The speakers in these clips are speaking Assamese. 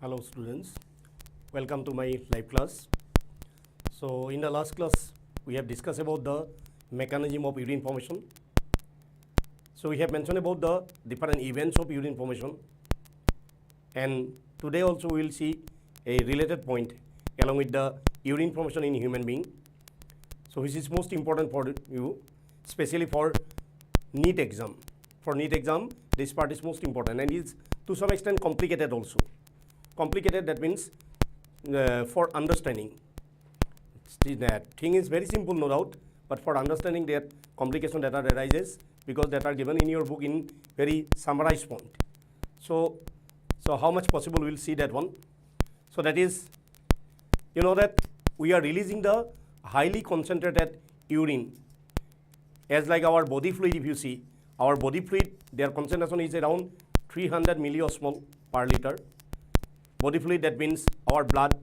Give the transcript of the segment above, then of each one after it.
Hello students, welcome to my live class. So in the last class we have discussed about the mechanism of urine formation. So we have mentioned about the different events of urine formation, and today also we will see a related point along with the urine formation in human being. So which is most important for you, especially for NEET exam. For NEET exam this part is most important and is to some extent complicated also. Complicated, that means for understanding. That thing is very simple, no doubt, but for understanding that complication that arises, because that are given in your book in very summarized point. So how much possible we'll see that one. So that is, you know that we are releasing the highly concentrated urine as like our body fluid. If you see our body fluid, their concentration is around 300 milliosmol per liter. Body fluid, that means our blood.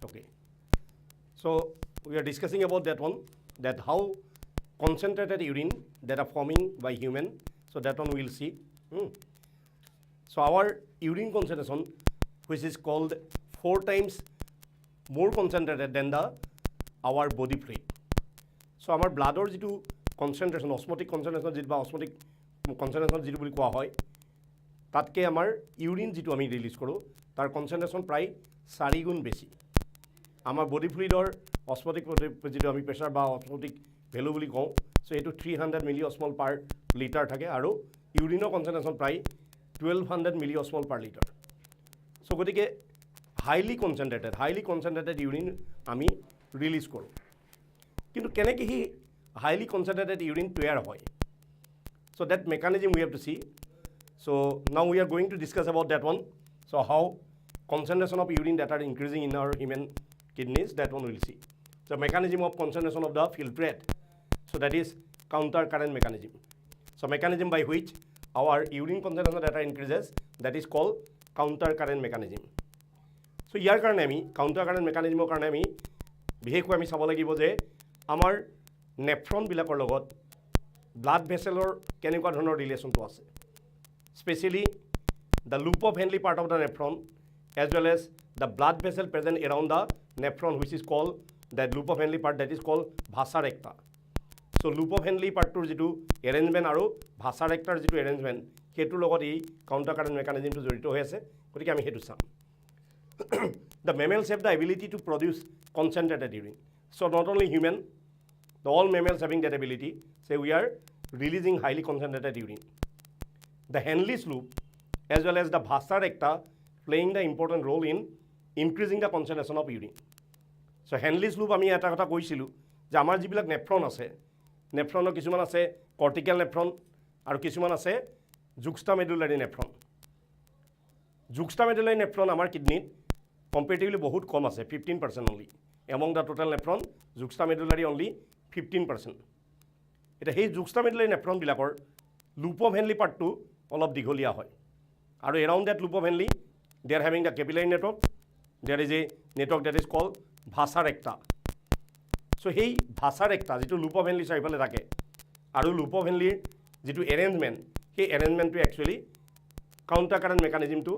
Okay, so we are discussing about that one, that how concentrated urine that are forming by human. So that one we will see. So our urine concentration, which is called 4 times more concentrated than our body fluid. So our blood or jitu concentration, osmotic concentration jitu ba osmotic concentration jitu boli koa hoy, tatke amar urine jitu ami release koro tar concentration pray 4 গুণ বেছি. আমার বডি ফ্লুইডৰ অসমটিক যিটো আমি প্ৰেছাৰ বা অসমটিক ভেলু বুলি কওঁ, সো এইটো 300 মিলিঅস্মল পাৰ লিটাৰ থাকে আৰু ইউৰিনৰ কনচেন্ট্ৰেশ্যন প্ৰায় 1200 মিলিঅস্মল পাৰ লিটাৰ. সো গতিকে হাইলি কনচেন্ট্ৰেটেড ইউৰিন আমি ৰিলিজ কৰোঁ. কিন্তু কেনেকৈ হি হাইলি কনচেন্ট্ৰেটেড ইউৰিন তৈয়াৰ হয়? So that mechanism we have to see. So now we are going to discuss about that one. So how concentration of urine that are increasing in our human kidneys, that one we'll see. The mechanism of concentration of the filtrate, so that is counter current mechanism. So mechanism by which our urine concentration that are increases, that is called counter current mechanism. So ইয়াৰ কাৰণে আমি counter current mechanism কাৰণে আমি বিশেষকৈ আমি চাব লাগিব যে আমাৰ নেফ্ৰন বিলাকৰ লগত ব্লাড ভেসেলৰ কেনেকুৱা ধৰণৰ ৰিলেশ্যনটো আছে. Specially the loop of Henle part of the nephron, as well as the blood vessel present around the nephron, which is called that loop of Henle part, that is called 𝗲𝗲𝗰𝐿. So loop of Henle part to jitu arrangement aru 𝗲𝗲𝗰𝐿 jitu arrangement hetu logot ei counter current mechanism to jorito hoy ase. Gotike ami hetu sam. The mammals have the ability to produce concentrated urine. So not only human, all mammals having that ability. Say we are releasing highly concentrated urine. The Henle's loop as well as the 𝗲𝗲𝗰𝐿 playing the important role in increasing the concentration of urine. So Henle's loop আমি এটা কথা কৈছিলো যে আমাৰ যিবিলাক নেফ্ৰন আছে, নেফ্ৰনৰ কিছুমান আছে কৰ্টিকেল নেফ্ৰন আৰু কিছুমান আছে জুক্সটামেডুলাৰী নেফ্ৰন. জুক্সটামেডুলাৰী নেফ্ৰন আমাৰ কিডনিত কম্পেৰেটিভলি বহুত কম আছে, 15% only. Among the total nephron, juxtamedullary only 15%. এটা সেই জুক্সটামেডুলাৰী নেফ্ৰন বিলাকৰ loop of Henle part টো অলপ দীঘলীয়া হয়. আৰু around that loop of Henle they are having the capillary network. There is a network that is called 𝗲𝗲𝗰𝐿. So hey 𝗲𝗲𝗰𝐿 jitu loop of Henle চাৰিফালে থাকে আৰু loop of Henle jitu arrangement, সেই arrangement to actually counter current mechanism to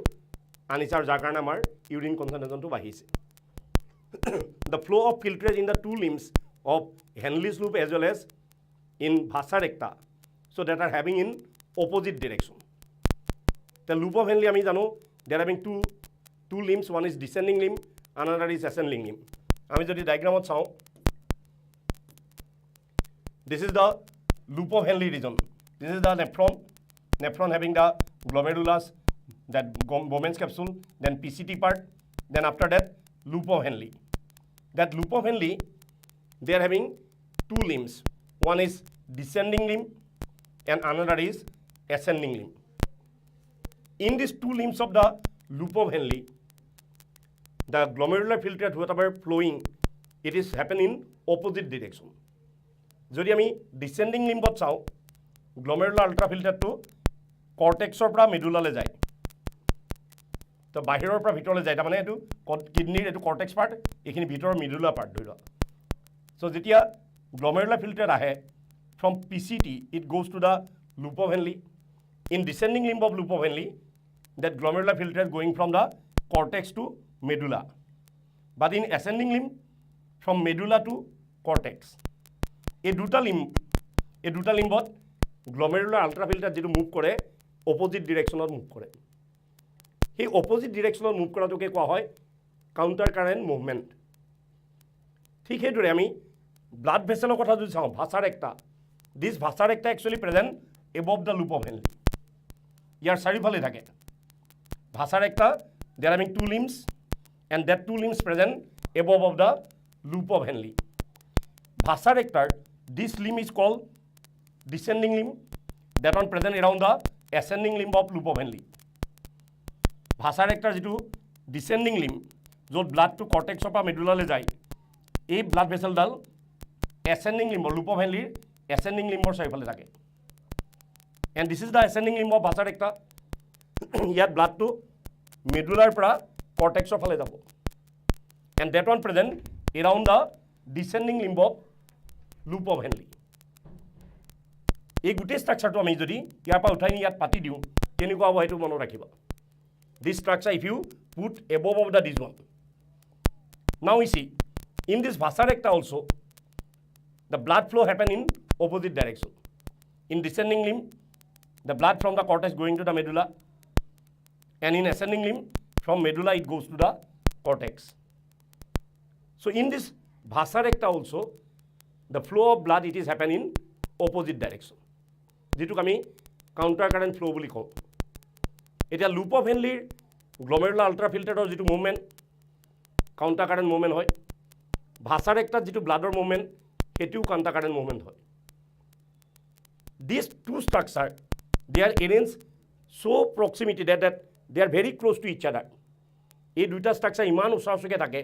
আনিছে আৰু যাৰ কাৰণে আমাৰ urine concentration to বাঢ়িছে. The flow of filtrate in the two limbs of Henle's loop as well as in 𝗲𝗲𝗰𝐿, so that are having in opposite direction. The loop of Henle আমি জানো they are having two limbs, one is descending limb, another is ascending limb. আমি যদি ডায়াগ্রামত চাও, this is the loop of Henle region. This is the nephron having the glomerulus, that Bowman's capsule, then PCT part, then after that loop of Henle. That loop of Henle, they are having two limbs. One is descending limb and another is ascending limb. In these two limbs of the loop of Henle, the glomerular filtrate whatever flowing, it is happening in opposite direction. যদি আমি descending limbত চাওঁ, glomerular ultrafiltrate to cortex পৰা medulla যায়। তো বাহিৰৰ পৰা ভিতৰলৈ যায়, তাৰমানে এইটো কিডনিৰ এইটো cortex part, এইখিনি ভিতৰৰ medulla part ধৰি লোৱা। So যেতিয়া glomerular filtrate আহে from PCT, it goes to the loop of Henle. In descending limb of loop of Henle, that glomerular filtrate going from the cortex to medulla. But in ascending limb, from medulla to cortex. এই দুটা লিম্বত glomerular ultrafiltrate যেটো মুভ কৰে opposite directionত মুভ কৰে। সেই opposite directionত মুভ কৰাটোকে কোৱা হয় counter current movement। ঠিক সেইদৰে আমি blood vessel কথা যদি চাওঁ, vasa recta, this vasa recta actually present above the loop of Henle। ইয়াৰ চাৰিফালে থাকে। Vasa recta, they are having two limbs and that two limbs present above of the loop of Henle. Vasa recta, this limb is called descending limb, that one present around the ascending limb of loop of Henle. Vasa recta যেটো descending limb, য'ত blood to cortex পৰা medulla যায়, এই blood vessel Dal ascending limb loop of Henle ascending limb চাৰিফালে থাকে। And this is the ascending limb of vasa recta. ইয়াত blood to medulla পৰা cortex ফালে যাব। And that one present around the descending limb of loop of Henle. এই গোটেই স্ট্ৰাকচাৰটো আমি যদি ইয়াৰ পৰা উঠাই নি ইয়াত পাতি দিওঁ, কেনেকুৱা হ'ব সেইটো মনত ৰাখিবা। This structure if you put above of the this one. Now we see in this vasa recta also the blood flow happen in opposite direction. In descending limb, the blood from the cortex going to the medulla, and in ascending limb, from medulla it goes to the cortex. So in this vasa recta also, the flow of blood it is happen in opposite direction. যেটোক আমি counter current flow বুলি কওঁ। এতিয়া loop of Henle glomerular ultrafiltrateৰ যেটো মুভমেন্ট counter current movement হয়, vasa recta যেটো ব্লাডৰ মুভমেন্ট হেটিও counter current movement হয়। These two structure, they are arranged so proximity that they are very close to each other. এই দুটা স্ট্রাকচার ইমান ওচৰা-ওচৰিকে থাকে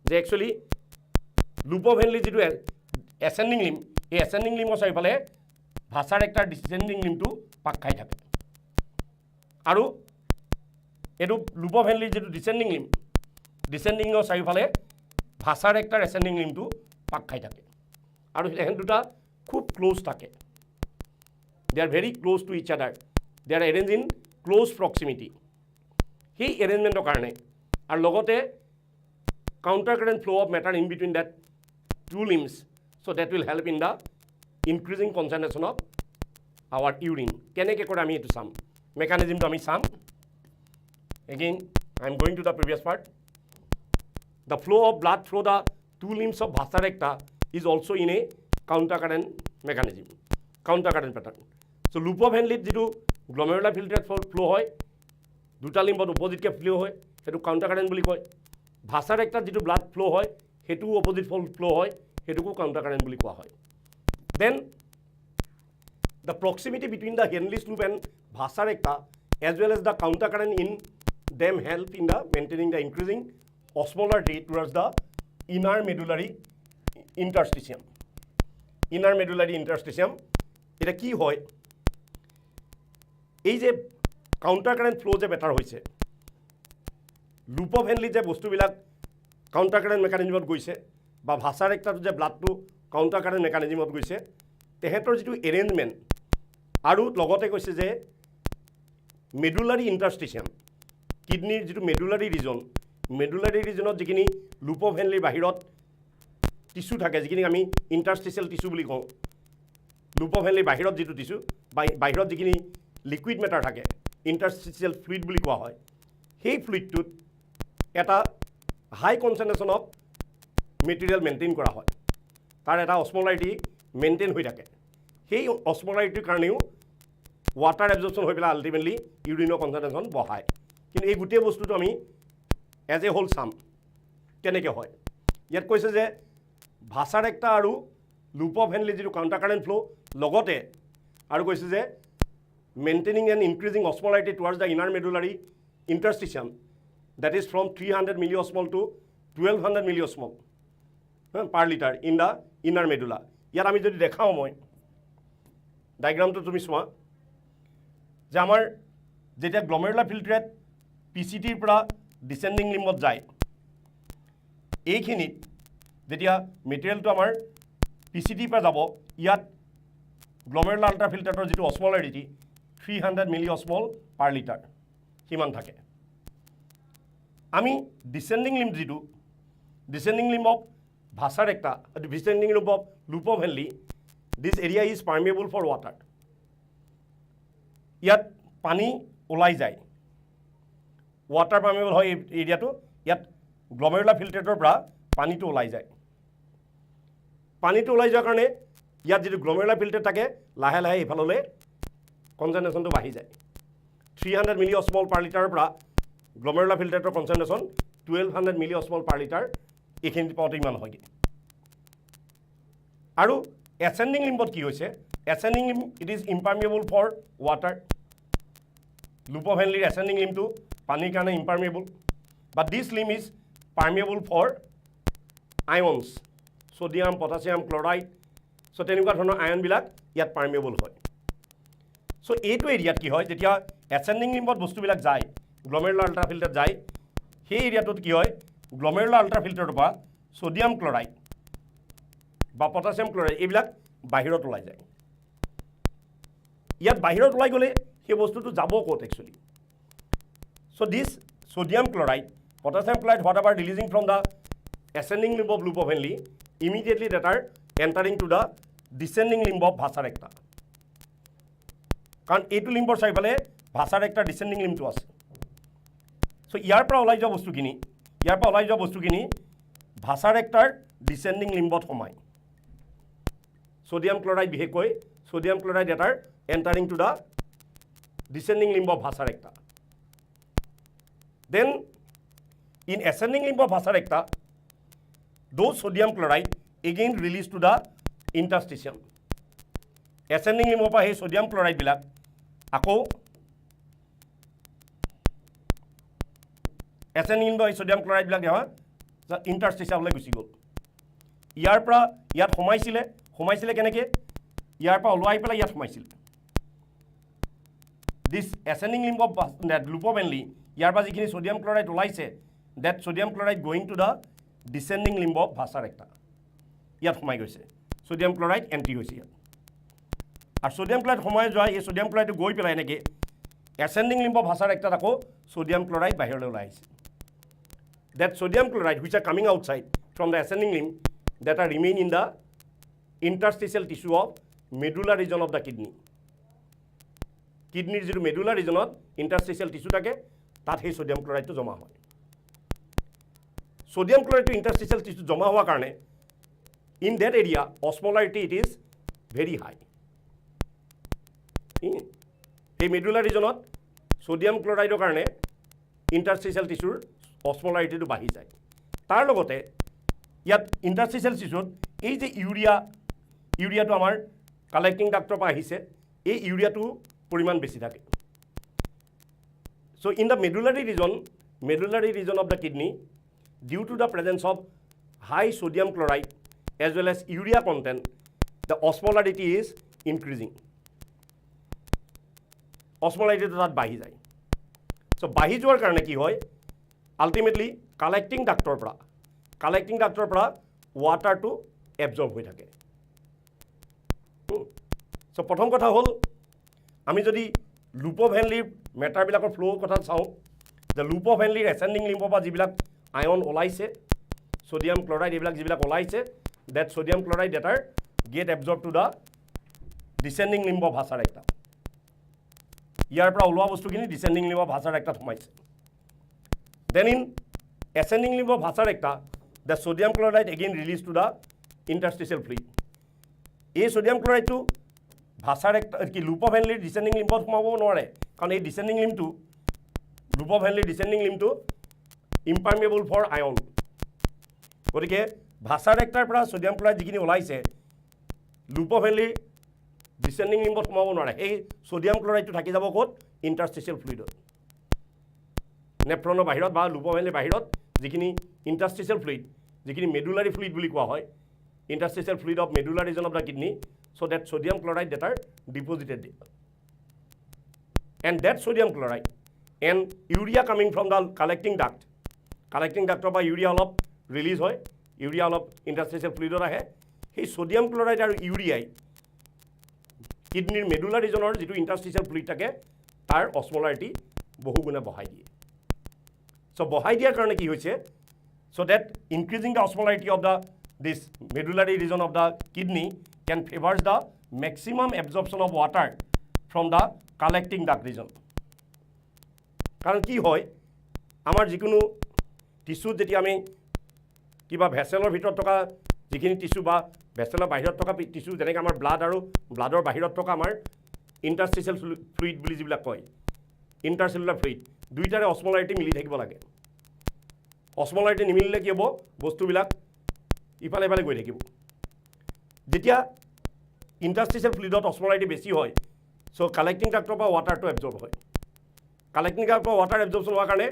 যে একচুয়ালি loop of Henle যেটো ascending limb, এই ascending limbৰ চাৰিফালে vasa recta descending limbটো পাক খাই থাকে। আৰু এটো loop of Henle যেটো descending limb, descendingৰ চাৰিফালে vasa recta ascending limbটো পাক খাই থাকে। আৰু এহেন দুটা খুব ক্লোজ থাকে। They are very close to each other. They are arranged in close proximity. সেই arrangementৰ কাৰণে আৰু লগতে counter current flow of matter in between that two limbs, so that will help in the increasing concentration of our urine. কেনেকৈ কৰে আমি এইটো চাম, মেকানিজমটো আমি চাম। Again, I am going to the previous part. The flow of blood through the two limbs of vasa recta is also in a counter current mechanism, counter current pattern. So loop of Henle যেটো glomerular filtrate flow হয়, দুটা লিম্বত opposite flow হয়, সেইটো counter current বুলি কয়। vasa recta যেটো blood flow হয়, হেতু opposite flow হয়, হেতুকো counter current বুলি কোৱা হয়। Then the proximity between the Henle's loop and vasa recta as well as the counter current in them help in the maintaining the increasing osmolarity towards the inner medullary interstitium. Inner medullary interstitium, এটা কি হয়, এই যে counter current flow যে better হৈছে, loop of Henle যে বস্তুবিলাক counter current mechanismত গৈছে বা vasa recta যে ব্লাডটো counter current mechanismত গৈছে, তেহেতৰ যেটো arrangement আৰু লগতে কৈছে যে medullary interstitium, কিডনিৰ যেটো medullary regionত যিখিনি loop of Henle বাহিৰত টিস্যু থাকে, যিখিনি আমি interstitial টিস্যু বুলি কওঁ। loop of Henle বাহিৰত যেটো টিস্যু, বাহিৰত যিখিনি লিকুইড মেটাৰ থাকে, interstitial fluid বুলি কোৱা হয়। সেই ফ্লুইডটোত এটা হাই কনসেন্ট্ৰেশন অফ মেটেৰিয়েল মেইনটেইন কৰা হয়, তাৰ এটা অসমোলাৰিটি মেইনটেইন হৈ থাকে। সেই অসমোলাৰিটিৰ কাৰণেও ৱাটাৰ এবজৰ্পশ্যন হৈ পেলাই আল্টিমেটলি ইউৰিনৰ কনচেণ্ট্ৰেশ্যন বঢ়ায় কিন্তু এই গোটেই বস্তুটো আমি এজ এ হোল চাম কেনেকৈ হয় ইয়াত কৈছে যে ভাছাৰেক্টা আৰু লুপ অফ হেনলি যিটো কাউণ্টাৰ কাৰেণ্ট ফ্ল' লগতে আৰু কৈছে যে maintaining and increasing osmolarity towards the inner medullary interstitium that is from 300 milliosmol to 1200 milliosmol per liter in the inner medulla. ইয়াত আমি যদি দেখাও মই ডায়াগ্ৰামটো তুমি চোৱা যে আমাৰ যেতিয়া গ্লমেৰুলাৰ ফিল্ট্ৰেট পিচিটিৰ পৰা ডিচেণ্ডিং লিম্বত যায় এইখিনিত যেতিয়া মেটেৰিয়েলটো আমাৰ পিচিটিৰ পৰা যাব ইয়াত গ্লমেৰুলাৰ আল্ট্ৰাফিল্ট্ৰেটৰ যিটো অছমলাৰিটি 300 মিলিঅছমল পাৰ লিটাৰ সিমান থাকে আমি ডিচেণ্ডিং লিম্ব যিটো descending limb of vasa recta descending limb of loop of Henle this area is permeable for water ইয়াত পানী ওলাই যায় ৱাটাৰ পাৰ্মিয়েবল হয় এই এৰিয়াটো ইয়াত গ্লমেৰুলাৰ ফিল্ট্ৰেটৰ পৰা পানীটো ওলাই যায় পানীটো ওলাই যোৱাৰ কাৰণে ইয়াত যিটো গ্লমেৰুলাৰ ফিল্ট্ৰেট থাকে লাহে লাহে এইফাললৈ কনচেণ্ট্ৰেশ্যনটো বাঢ়ি যায় 300 মিলিঅছমল পাৰ লিটাৰৰ পৰা গ্লমেৰুলাৰ ফিল্ট্ৰেটৰ কনচেণ্ট্ৰেশ্যন 1200 মিলিঅছমল পাৰ লিটাৰ এইখিনি পাওঁতে ইমান হয়গৈ আৰু এচেণ্ডিং লিম্বত কি হৈছে ascending limb it is impermeable for water loop of হেনলিৰ এচেণ্ডিং লিম্বটো পানীৰ কাৰণে impermeable but this limb is permeable for ions sodium potassium chloride so' তেনেকুৱা ধৰণৰ আয়নবিলাক ইয়াত পাৰ্মিয়েবল হয় চ' এইটো এৰিয়াত কি হয় যেতিয়া এচেণ্ডিং লিম্বত বস্তুবিলাক যায় গ্লমেৰুলাৰ আল্ট্ৰাফিল্টাৰত যায় সেই এৰিয়াটোত কি হয় গ্লমেৰুলাৰ আল্ট্ৰাফিল্টাৰৰ পৰা ছ'ডিয়াম ক্লৰাইড বা পটাছিয়াম ক্লৰাইড এইবিলাক বাহিৰত ওলাই যায় ইয়াত বাহিৰত ওলাই গ'লে সেই বস্তুটো যাব ক'ত actually so' this sodium chloride potassium chloride whatever releasing from the ascending limb of loop of Henle immediately that are entering to the descending limb of vasa recta কাৰণ এইটো লিম্বৰ চাৰিফালে ভাছাৰেক্টাৰ ডিচেণ্ডিং লিম্বটো আছে চ' ইয়াৰ পৰা ওলাই যোৱা বস্তুখিনি ভাছাৰেক্টাৰ ডিচেণ্ডিং লিম্বত সোমায় ছ'ডিয়াম ক্লৰাইড বিশেষকৈ sodium chloride after entering to the descending limb of vasa recta then in ascending limb of vasa recta those sodium chloride again release to the interstitium ascending লিম্বৰ পৰা সেই ছ'ডিয়াম ক্লৰাইডবিলাক আকৌ এচেণ্ডিং লিম্ব এই ছ'ডিয়াম ক্লৰাইডবিলাক ইণ্টাৰষ্টিচিয়ামলৈ গুচি গ'ল ইয়াৰ পৰা ইয়াত সোমাইছিলে কেনেকৈ ইয়াৰ পৰা ওলাই পেলাই ইয়াত সোমাইছিলে this ascending limb of loop of Henle ইয়াৰ পৰা যিখিনি ছ'ডিয়াম ক্লৰাইড ওলাইছে that sodium chloride going to the descending limb of vasa recta ইয়াত সোমাই গৈছে ছ'ডিয়াম ক্লৰাইড এণ্ট্ৰি হৈছে ইয়াত আৰু ছ'ডিয়াম ক্লৰাইড সোমাই যোৱা এই ছ'ডিয়াম ক্লৰাইডটো গৈ পেলাই এনেকৈ এচেণ্ডিং লিম্ব ভাছাৰেক্টাত আকৌ ছ'ডিয়াম ক্লৰাইড বাহিৰলৈ ওলাই আহিছে that sodium chloride which are coming outside from the ascending limb that are remain in the interstitial tissue of medulla region of the kidney. Kidney যিটো medulla region of interstitial tissue থাকে তাত সেই sodium chloride টো জমা হয় sodium chloride টো interstitial tissue জমা হোৱাৰ কাৰণে in that area osmolarity it is very high এই medulla region of sodium chloride ৰ কাৰণে interstitial tissue অসমলাৰিটিটো বাঢ়ি যায় তাৰ লগতে ইয়াত ইণ্টাৰষ্টিচিয়েল টিছুত এই যে ইউৰিয়াটো আমাৰ কালেক্টিং ডাক্টৰ পৰা আহিছে এই ইউৰিয়াটো পৰিমাণ বেছি থাকে so' in the medullary region of the kidney due to the presence of high sodium chloride as well as urea content the osmolarity is increasing অসমলাৰিটিটো তাত বাঢ়ি যায় চ' বাঢ়ি যোৱাৰ কাৰণে কি হয় আল্টিমেটলি কালেক্টিং ডাক্টৰ পৰা ৱাটাৰটো এবজৰ্ব হৈ থাকে চ' প্ৰথম কথা হ'ল আমি যদি লুপ অফ হেনলিৰ মেটাৰবিলাকৰ ফ্ল' কথা চাওঁ যে লুপ অফ হেনলিৰ এচেণ্ডিং লিম্বৰ পৰা যিবিলাক আয়ন ওলাইছে ছ'ডিয়াম ক্লৰাইড এইবিলাক যিবিলাক ওলাইছে that sodium chloride after get absorb to the descending limb of vasa recta ইয়াৰ পৰা ওলোৱা বস্তুখিনি ডিচেণ্ডিং লিম্ব অফ ভাছাৰেক্টাত সোমাইছে Then in ascending limb of Vasarecta, the sodium chloride again released to the interstitial fluid. এই sodium chloride to ভাছাৰেক্টা কি লুপ অফ হেনলিৰ ডিচেণ্ডিং লিম্বত সোমাব নোৱাৰে কাৰণ এই ডিচেণ্ডিং লিম্বটো লুপ অফ হেনলিৰ ডিচেণ্ডিং লিম্বটো ইম্পাৰমেবল ফৰ আয়ন গতিকে ভাছাৰেক্টাৰ পৰা ছ'ডিয়াম ক্লৰাইড যিখিনি ওলাইছে লুপ অফ হেনলিৰ ডিচেণ্ডিং লিম্বত সোমাব নোৱাৰে এই ছ'ডিয়াম ক্লৰাইডটো থাকি যাব ক'ত ইণ্টাৰষ্টিচিয়েল ফ্লুইডত নেফ্ৰনৰ বাহিৰত বা লুপ অফ হেনলিৰ বাহিৰত যিখিনি ইণ্টাৰষ্টিচিয়েল ফ্লুইড যিখিনি মেডুলাৰী ফ্লুইড বুলি কোৱা হয় interstitial fluid of medullary region of the kidney so that sodium chloride that are deposited there. And that sodium chloride and urea coming from the collecting duct by urea all release hoy urea all interstitial fluid ahe hey sodium chloride and urea kidney medullary region or jitu interstitial fluid take tar osmolarity bohu guna bahai diye so bahai diar karone ki hoise so that increasing the osmolarity of the this medullary region of the kidney can favors the maximum absorption of water from the collecting duct region. कारण কি হয় আমাৰ যিকোনো টিস্যু যেতিয়া আমি কিবা ভেসেলৰ ভিতৰত থকা যিখিনি টিস্যু বা ভেসেলৰ বাহিৰত থকা টিস্যু যেনেকৈ আমাৰ ব্লাড আৰু ব্লাডৰ বাহিৰত থকা আমাৰ ইণ্টাৰষ্টিচিয়েল ফ্লুইড বুলি যিবিলাক কয় ইণ্টাৰচেলুলাৰ ফ্লুইড দুইটাৰে অসমোলাৰিটি মিলি থাকিব লাগে অসমোলাৰিটি নিমিলিলে কি হ'ব বস্তুবিলাক ইফালে ইফালে গৈ থাকিব যেতিয়া ইণ্টাৰষ্টিচিয়েল ফ্লুইডত অসমোলাৰিটি বেছি হয় সো কালেক্টিং ডাক্টৰ পৰা ৱাটাৰটো এবজৰ্ব হয় কালেক্টিং ডাক্টৰ ৱাটাৰ এবজৰ্বশ্যন হোৱাৰ কাৰণে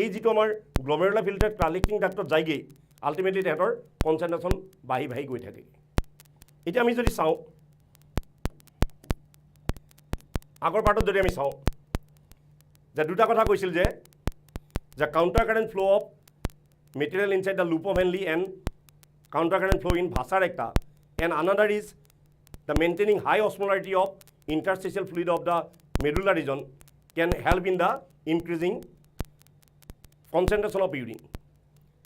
এই যিটো আমাৰ গ্লমেৰুলাৰ ফিল্টাৰ কালেক্টিং ডাক্টত যায়গৈ আল্টিমেটলি তেহেঁতৰ কনচেন্ট্ৰেশ্যন বাঢ়ি বাঢ়ি গৈ থাকে এতিয়া আমি যদি চাওঁ আগৰ পাৰ্টত যদি আমি চাওঁ যে দুটা কথা কৈছিল যে কাউণ্টাৰ কাৰেণ্ট ফ্ল' of material inside the loop of Henley and counter current flow in vasa recta and another is the maintaining high osmolarity of interstitial fluid of the medullary region can help in the increasing concentration of urine.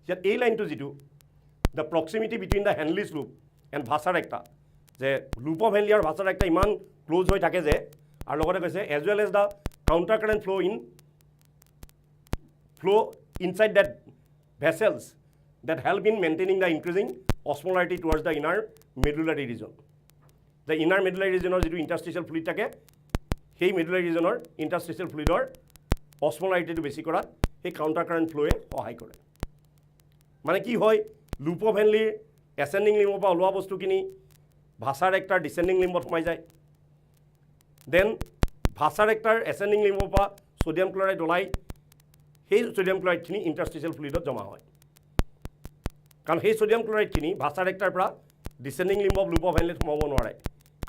Yet a line to G2 the proximity between the Henle's loop and vasa recta the loop of Henle or vasa recta iman close hoy thake je ar logote koise as well as the counter current flow inside that vessels that help in maintaining the increasing osmolarity towards the inner medullary region. The inner medullary region or jitu interstitial fluid thake সেই medullary region or interstitial fluid or osmolarity to বেছি কৰাত সেই counter current flow এ সহায় কৰে মানে কি হয় loop of Henle ascending limb পৰা ওলোৱা বস্তুখিনি ভাছা ৰেক্টাৰ descending limb সোমাই যায় then ভাছা ৰেক্টাৰ ascending limb পৰা sodium chloride ওলাই সেই sodium chloride খিনি interstitial fluidত জমা হয় কাৰণ সেই সোডিয়াম ক্লোৰাইডখিনি ভাছা ৰেক্টাৰ পৰা descending limb of loop of হেনলিত সোমাব নোৱাৰে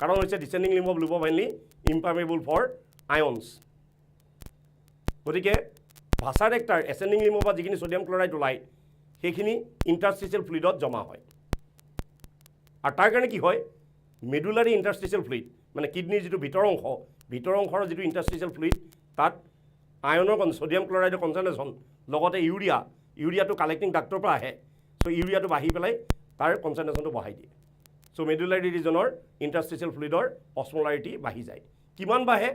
কাৰণ হৈছে descending limb of loop of Henle impermeable for ions গতিকে ভাছা ৰেক্টাৰ এসেন্ডিং লিম্ব পৰা যিখিনি সোডিয়াম ক্লোৰাইড ওলায় সেইখিনি ইণ্টাৰষ্টিচিয়েল ফ্লুইডত জমা হয় আৰু তাৰ কাৰণে কি হয় মেডুলাৰী ইণ্টাৰষ্টিচিয়েল ফ্লুইড মানে কিডনিৰ যিটো ভিতৰ অংশৰ যিটো ইণ্টাৰষ্টিচিয়েল ফ্লুইড তাত আয়নৰ সোডিয়াম ক্লোৰাইডৰ কনচেন্ট্ৰেশ্যন লগতে ইউৰিয়াটো কালেক্টিং ডাক্টৰ পৰা আহে So urea to bahi pelai tar concentration to bahai die so medullary region or interstitial fluid or osmolarity bahi jay kiman bahe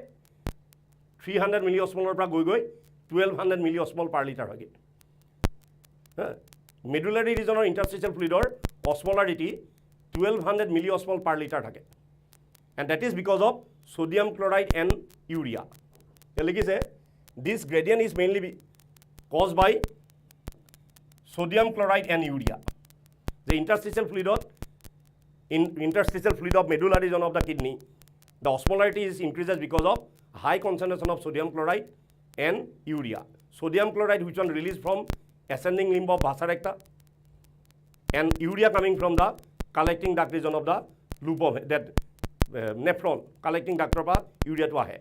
300 milliosmol pra goi 1200 milliosmol per liter hoge medullary region or interstitial fluid or osmolarity 1200 milliosmol per liter thake and that is because of sodium chloride and urea eligise this gradient is mainly caused by sodium chloride and urea. The interstitial fluid of medullary region of the kidney, the osmolarity is increases because of high concentration of sodium chloride and urea. Sodium chloride which one released from ascending limb of vasa recta and urea coming from the collecting duct region of the loop of that nephron collecting duct pa urea to ahe.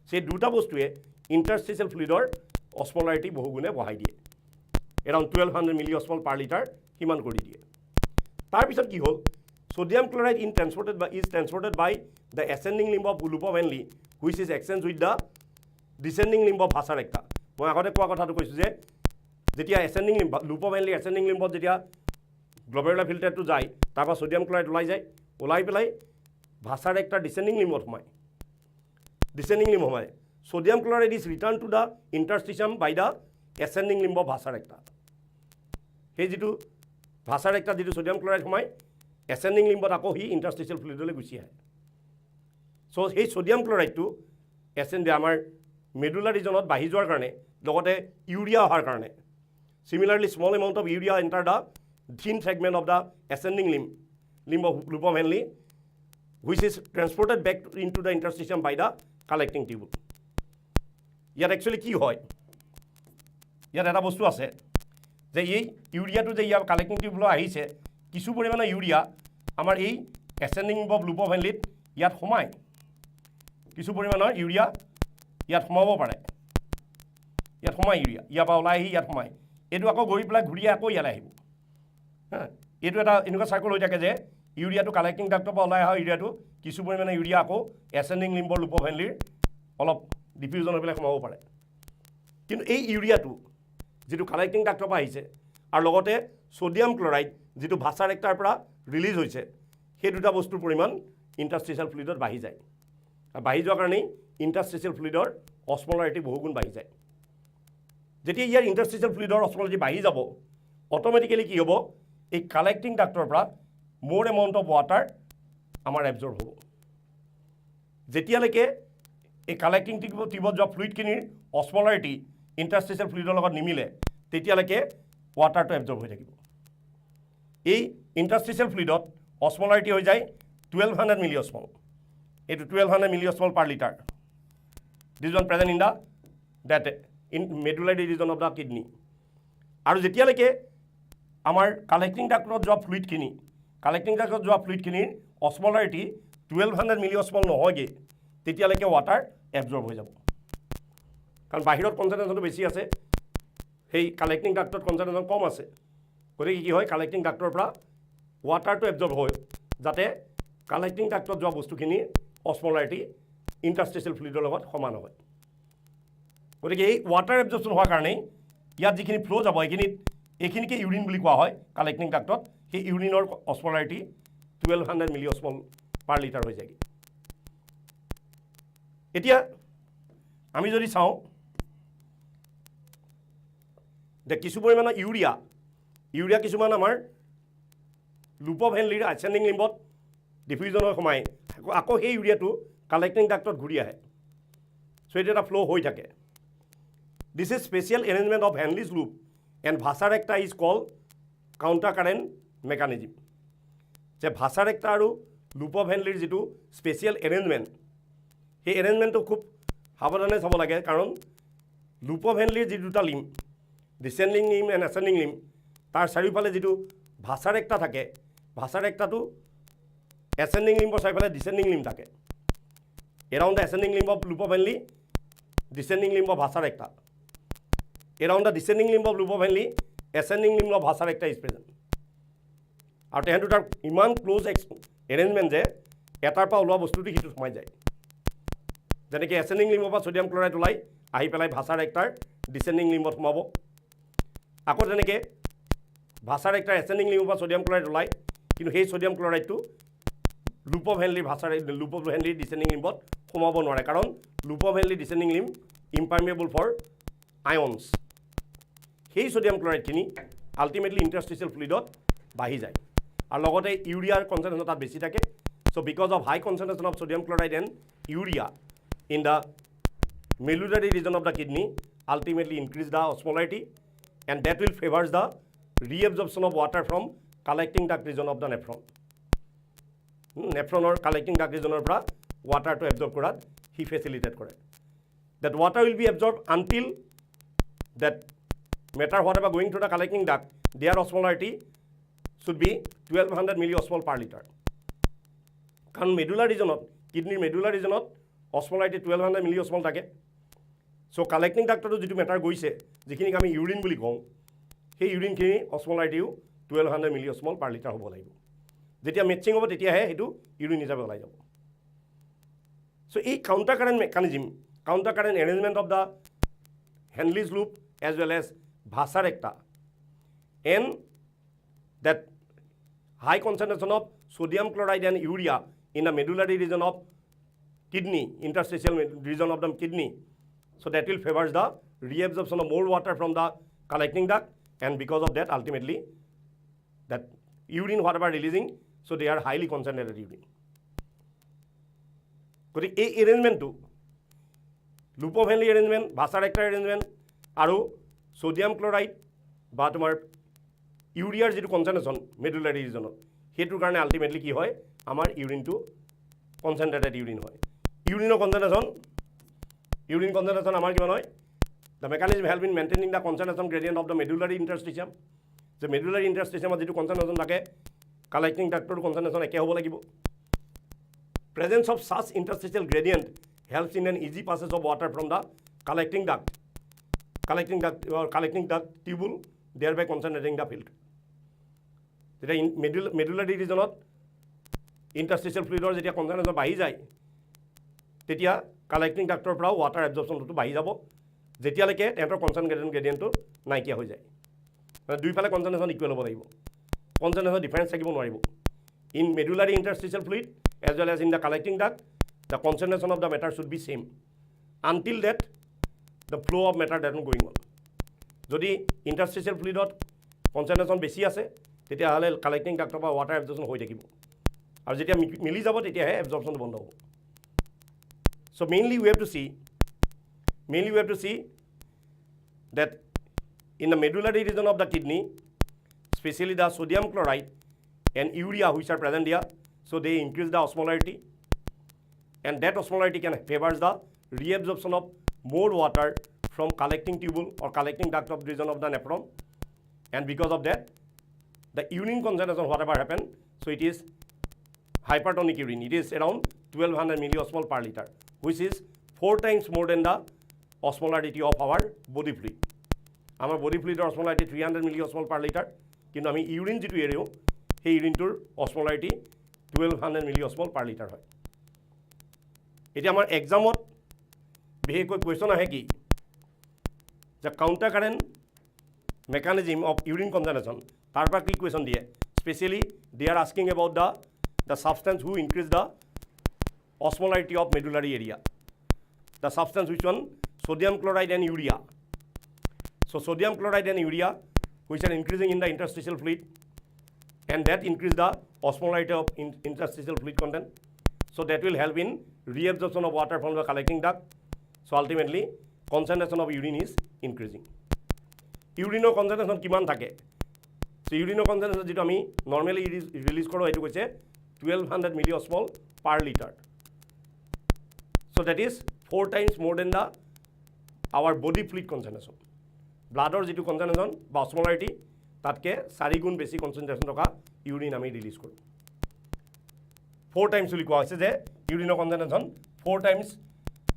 Sei duta bostue interstitial fluid or osmolarity bohu gune bahai die. Around 1200 milliosmol per liter হিমান কৰি দিয়ে তাৰ পিছত কি হ'ল sodium chloride is transported by the ascending limb of loop of Henle which is exchanged with the descending limb of vasa recta মই আগতে কোৱা কথাটো কৈছো যে যেতিয়া ascending limb loop of Henle ascending limb যেতিয়া গ্লোমেৰুলাৰ ফিল্টাৰটো যায় তাৰ পৰা sodium chloride ওলাই পেলাই vasa recta descending limb সোমায় sodium chloride is returned to the interstitium by the ascending limb of vasa recta সেই যেটো ভাছা ৰেক্টাৰ যেটো সোডিয়াম ক্লোৰাইড সোমাই এসেন্ডিং লিম্বত আকৌ হি ইন্টাৰষ্টিচিয়েল ফ্লুইডলৈ গুচি আহে So সেই sodium chloride to ascend আমাৰ medulla regionত বাঢ়ি যোৱাৰ কাৰণে লগতে urea অহাৰ কাৰণে similarly small amount of urea enter the thin segment of the ascending limb of loop of Henle which is transported back into the interstitium by the collecting tubule. ইয়াত actually কি হয় ইয়াত এটা বস্তু আছে যে এই ইউৰিয়াটো যে ইয়াৰ কালেক্টিং টিউবলৈ আহিছে কিছু পৰিমাণৰ ইউৰিয়া আমাৰ এই ascending limb of loop of Henle ইয়াত সোমায় কিছু পৰিমাণৰ ইউৰিয়া ইয়াত সোমাব পাৰে ইয়াত সোমায় ইউৰিয়া ইয়াৰ পৰা ওলাই আহি ইয়াত সোমায় এইটো আকৌ গৈ পেলাই ঘূৰি আকৌ ইয়ালৈ আহিব এইটো এটা এনেকুৱা চাৰ্কল হৈ থাকে যে ইউৰিয়াটো কালেক্টিং ডাক্টৰ পৰা ওলাই অহা ইউৰিয়াটো কিছু পৰিমাণে ইউৰিয়া আকৌ এচেণ্ডিং লিম্বৰ লুপ অফ হেনলিৰ অলপ ডিফিউজন হৈ পেলাই সোমাব পাৰে কিন্তু এই ইউৰিয়াটো যিটো কালেক্টিং ডাক্টৰ পৰা আহিছে আৰু লগতে ছ'ডিয়াম ক্লৰাইড যিটো ভাছাৰ একটাৰ পৰা ৰিলিজ হৈছে সেই দুটা বস্তুৰ পৰিমাণ ইণ্টাৰষ্টিচিয়েল ফ্লুইডত বাঢ়ি যায় আৰু বাঢ়ি যোৱাৰ কাৰণেই ইণ্টাৰষ্টিচিয়েল ফ্লুইডৰ অসমলাৰিটি বহুগুণ বাঢ়ি যায় যেতিয়া ইয়াৰ ইণ্টাৰষ্টিচিয়েল ফ্লুইডৰ অসমলাৰিটি বাঢ়ি যাব অট'মেটিকেলি কি হ'ব এই কালেক্টিং ডাক্টৰ পৰা মোৰ এমাউণ্ট অফ ৱাটাৰ আমাৰ এবজৰ্ব হ'ব যেতিয়ালৈকে এই কালেক্টিং টিউবত যোৱা ফ্লুইডখিনিৰ অসমলাৰিটি ইণ্টাৰষ্টিচিয়েল ফ্লুইডৰ লগত নিমিলে তেতিয়ালৈকে ৱাটাৰটো এবজৰ্ব হৈ থাকিব এই ইণ্টাৰষ্টিচিয়েল ফ্লুইডত অসমলাৰিটি হৈ যায় 1200 মিলিঅস্মল এইটো 1200 milliosmole per litre this one present in the that in medullary region of the kidney আৰু যেতিয়ালৈকে আমাৰ কালেক্টিং ডাক্টৰত যোৱা ফ্লুইডখিনিৰ অসমলাৰিটি 1200 মিলিঅস্মল নহয়গৈ তেতিয়ালৈকে ৱাটাৰ এবজৰ্ব হৈ যাব কাৰণ বাহিৰত কনচেণ্ট্ৰেশ্যনটো বেছি আছে সেই কালেক্টিং ডাক্টৰত কনচেণ্ট্ৰেশ্যন কম আছে গতিকে কি হয় কালেক্টিং ডাক্টৰৰ পৰা ৱাটাৰটো এবজৰ্ব হয় যাতে কালেক্টিং ডাক্টৰত যোৱা বস্তুখিনিৰ অসমলাৰিটি ইণ্টাৰষ্টিচিয়েল ফ্লুইডৰ লগত সমান হয় গতিকে এই ৱাটাৰ এবজৰ্বশ্যন হোৱাৰ কাৰণেই ইয়াত যিখিনি ফ্ল' যাব এইখিনিকে ইউৰিন বুলি কোৱা হয় কালেক্টিং ডাক্টত সেই ইউৰিনৰ অসমলাৰিটি 1200 মিলিঅস্মল পাৰ লিটাৰ হৈ যায়গৈ এতিয়া আমি যদি চাওঁ যে কিছু পৰিমাণৰ ইউৰিয়া কিছুমান আমাৰ লুপ অফ হেনলিৰ এচেণ্ডিং লিম্বত ডিফিউজন হৈ সোমায় আকৌ সেই ইউৰিয়াটো কালেক্টিং ডাক্টত ঘূৰি আহে চ' এইটো এটা ফ্ল' হৈ থাকে this is special arrangement of Henle's loop and vasa recta is call counter current mechanism যে ভাছাৰ একটা আৰু লুপ অফ হেনলিৰ যিটো স্পেচিয়েল এৰেঞ্জমেণ্ট সেই এৰেঞ্জমেণ্টটো খুব সাৱধানে চাব লাগে কাৰণ লুপ অফ হেনলিৰ যি দুটা limb descending limb and ascending limb তাৰ চাৰিওফালে যিটো ভাছাৰ একটা থাকে ভাছাৰ একটাটো এচেণ্ডিং লিম্বৰ চাৰিওফালে ডিচেণ্ডিং লিম্ব থাকে around the ascending limb of loop of Henle descending limb of vasa recta around the descending limb of loop of Henle ascending limb of vasa recta is present আৰু তেহেঁত দুটাৰ ইমান ক্ল'জ এৰেঞ্জমেণ্ট যে এটাৰ পৰা ওলোৱা বস্তুটো সিটো সোমাই যায় যেনেকৈ এচেণ্ডিং লিম্বৰ পৰা ছ'ডিয়াম ক্লৰাইড ওলাই আহি পেলাই ভাছাৰ একটাৰ ডিচেণ্ডিং লিম্বত সোমাব আকৌ তেনেকৈ ভাছাৰ একটাৰ এচেণ্ডিং লিম্বৰ পৰা ছ'ডিয়াম ক্লৰাইড ওলাই কিন্তু সেই ছ'ডিয়াম ক্লৰাইডটো লুপ অফ হেনলিৰ ডিচেণ্ডিং লিম্বত সোমাব নোৱাৰে কাৰণ লুপ অফ হেনলিৰ descending limb impermeable for ions সেই ছ'ডিয়াম ক্লৰাইডখিনি আল্টিমেটলি ইণ্টাৰষ্টিচিয়েল ফ্লুইডত বাঢ়ি যায় আৰু লগতে ইউৰিয়াৰ কনচেণ্ট্ৰেশ্যন তাত বেছি থাকে so' because of high concentration of sodium chloride and urea in the medullary region of the kidney ultimately increase the osmolarity and that will favors the reabsorption of water from collecting duct region of the nephron. Nephron or collecting duct region পৰা water to absorb কৰাত he facilitate কৰে. That water will be absorbed until that matter whatever going to the collecting duct their osmolarity should be 1200 milliosmol per liter. কাৰণ medulla regionত kidney medulla regionত অসমলাৰিটি 1200 মিলিঅস্মল থাকে চ' কালেক্টিং ডাক্টৰটো যিটো মেটাৰ গৈছে যিখিনিক আমি ইউৰিন বুলি কওঁ সেই ইউৰিনখিনি অসমলাৰিটিও 1200 মিলিঅস্মল পাৰ লিটাৰ হ'ব লাগিব যেতিয়া মেচিং হ'ব তেতিয়াহে সেইটো ইউৰিন হিচাপে ওলাই যাব চ' এই counter current mechanism counter current arrangement of the Henle's loop as well as vasa recta and that high concentration of sodium chloride and urea in the medullary region of kidney, interstitial region of the kidney. So that will favors the reabsorption of more water from the collecting duct and because of that ultimately that urine whatever releasing, so they are highly concentrated urine. গতিকে এই এৰেঞ্জমেণ্টটো লুপোভেনলি এৰেঞ্জমেণ্ট, ভাছাৰেক্টাৰ এৰেঞ্জমেণ্ট আৰু সোডিয়াম ক্লৰাইড বা তোমাৰ ইউৰিয়াৰ যিটো কনচেন্ট্ৰেশ্যন মেডুলাৰী ৰিজনত সেইটোৰ কাৰণে আল্টিমেটলি কি হয় আমাৰ ইউৰিনটো কনচেন্ট্ৰেটেড ইউৰিন হয়। ইউৰিনৰ কনচেন্ট্ৰেশ্যন আমাৰ কিমান হয়? The mechanism help in maintaining the concentration gradient of the medullary interstitium. যে মেডুলাৰী ইণ্টাৰষ্টিচিয়ামত যিটো কনচেন্ট্ৰেশ্যন থাকে কালেক্টিং ডাক্টৰ কনচেন্ট্ৰেশ্যন একে হ'ব লাগিব। Presence of such interstitial gradient helps in an easy passage of water from the collecting duct tubule, thereby concentrating the filter. যেতিয়া মেডুলাৰী ৰিজনত ইণ্টাৰষ্টিচিয়েল ফ্লুইডৰ যেতিয়া কনচেন্ট্ৰেশ্যন বাঢ়ি যায় তেতিয়া কালেক্টিং ডাক্টৰ পৰাও ৱাটাৰ এবজৰ্পশ্যনটো বাঢ়ি যাব যেতিয়ালৈকে তেহেঁতৰ কনচেন্ট্ৰেশ্যন গ্ৰেডিয়েণ্টটো নাইকিয়া হৈ যায়। মানে দুইফালে কনচেন্ট্ৰেশ্যন ইকুৱেল হ'ব লাগিব, কনচেন্ট্ৰেশ্যন ডিফাৰেঞ্চ থাকিব নোৱাৰিব। In medullary interstitial fluid as well as in the collecting duct, the concentration of the matter should be same until that the flow of matter that is going on. যদি ইণ্টাৰষ্টিচিয়েল ফ্লুইডত কনচেন্ট্ৰেশ্যন বেছি আছে তেতিয়াহ'লে কালেক্টিং ডাক্টৰ পৰা ৱাটাৰ এবজৰ্পশ্যন হৈ থাকিব আৰু যেতিয়া মিলি যাব তেতিয়াহে এবজৰ্পশ্যন বন্ধ হ'ব। চ' mainly we have to see that in the medullary region of the kidney, especially the sodium chloride and urea which are present here, so they increase the osmolarity, and that osmolarity can favors the reabsorption of more water from collecting tubule or collecting duct of region of the nephron, and because of that the urine concentration whatever happen, so it is hypertonic urine. It is around 1200 milliosmol per liter, which is 4 times more than the osmolarity of our body fluid. Our body fluid osmolarity 300 milliosmol per liter, কিন্তু আমি ইউৰিন যিটো এৰিও সেই ইউৰিনটোৰ osmolarity 1200 milliosmol per liter হয়। এতিয়া আমাৰ এক্সামত বিশেষকৈ কুৱেশ্যন আহে কি যে counter current mechanism of urine concentration তাৰ পৰা কি কুৱেশ্যন দিয়ে specially they are asking about the substance who increase the osmolarity of medullary area. The substance which one? Sodium chloride and urea. So sodium chloride and urea which are increasing in the interstitial fluid, and that increase the osmolarity of interstitial fluid content. So that will help in reabsorption of water from the collecting duct. So ultimately concentration of urine is increasing. Urine concentration কিমান থাকে? So urine concentration যেটো আমি normally release করো এটো কৈছে 1200 milliosmol per liter. So that is 4 times more than our body fluid concentration. Bloodৰ যেটো concentration বা osmolarity তাতকে 4 গুণ বেছি concentration থকা ইউৰিন আমি ৰিলিজ কৰোঁ। 4 times বুলি কোৱা হৈছে যে ইউৰিনৰ concentration 4 times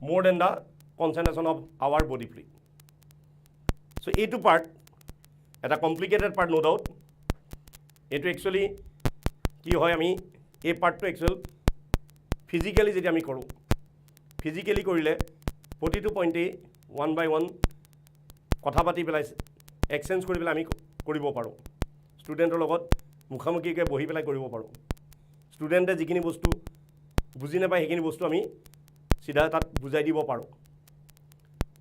more than the concentration of our body fluid. So এইটো part এটা complicated part no doubt. এইটো actually কি হয় আমি এই পাৰ্টটো actual physically যদি আমি কৰোঁ ফিজিক্যালি কৰিলে প্ৰতিটো পইণ্টে 1 by 1 কথা পাতি পেলাই এক্সচেঞ্জ কৰি পেলাই আমি কৰিব পাৰোঁ। ষ্টুডেণ্টৰ লগত মুখামুখিকৈ বহি পেলাই কৰিব পাৰোঁ। ষ্টুডেণ্টে যিখিনি বস্তু বুজি নাপায় সেইখিনি বস্তু আমি চিধা তাত বুজাই দিব পাৰোঁ।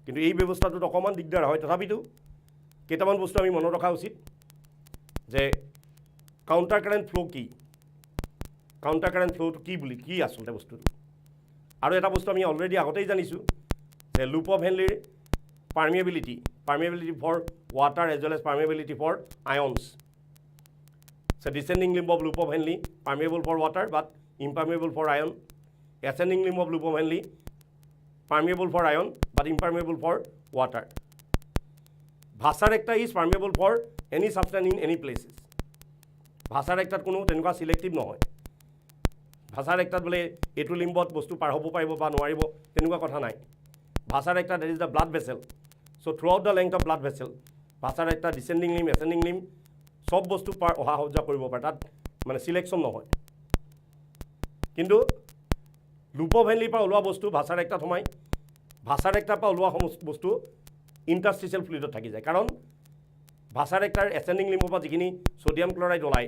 কিন্তু এই ব্যৱস্থাটোত অকণমান দিগদাৰ হয়, তথাপিতো কেইটামান বস্তু আমি মনত ৰখা উচিত যে কাউণ্টাৰ কাৰেণ্ট ফ্ল' কি, কাউণ্টাৰ কাৰেণ্ট ফ্ল'টো কি বুলি কি আচলতে বস্তুটো। আৰু এটা বস্তু আমি অলৰেডি আগতেই জানিছোঁ যে লুপ অফ হেনলিৰ permeability for water as well as permeability for ions. So descending limb of loop of Henle permeable for water but impermeable for ion. Ascending limb of loop of Henle permeable for ion but impermeable for water. Vasa recta is permeable for any substance in any places. Vasa recta কোনো তেনেকুৱা সিলেক্টিভ নহয়। ভাষা ৰেক্টাত বোলে এইটো লিম্বত বস্তু পাৰ হ'ব পাৰিব বা নোৱাৰিব তেনেকুৱা কথা নাই। Vasa recta that is the blood vessel. So throughout the length of blood vessel vasa recta descending limb ascending limb সব বস্তু পাৰ অহা সজ্জা কৰিব পাৰে, তাত মানে সিলেকশ্যন নহয়। কিন্তু লুপ অফ হেনলিৰ পৰা ওলোৱা বস্তু ভাষা ৰেক্টাত সোমাই, ভাষা ৰেক্টাৰ পৰা ওলোৱা বস্তু ইণ্টাৰষ্টিচিয়েল ফ্লুইডত থাকি যায়। কাৰণ ভাষা ৰেক্টাৰ এসেন্ডিং লিম্বৰ পৰা যিখিনি সোডিয়াম ক্লৰাইড ওলায়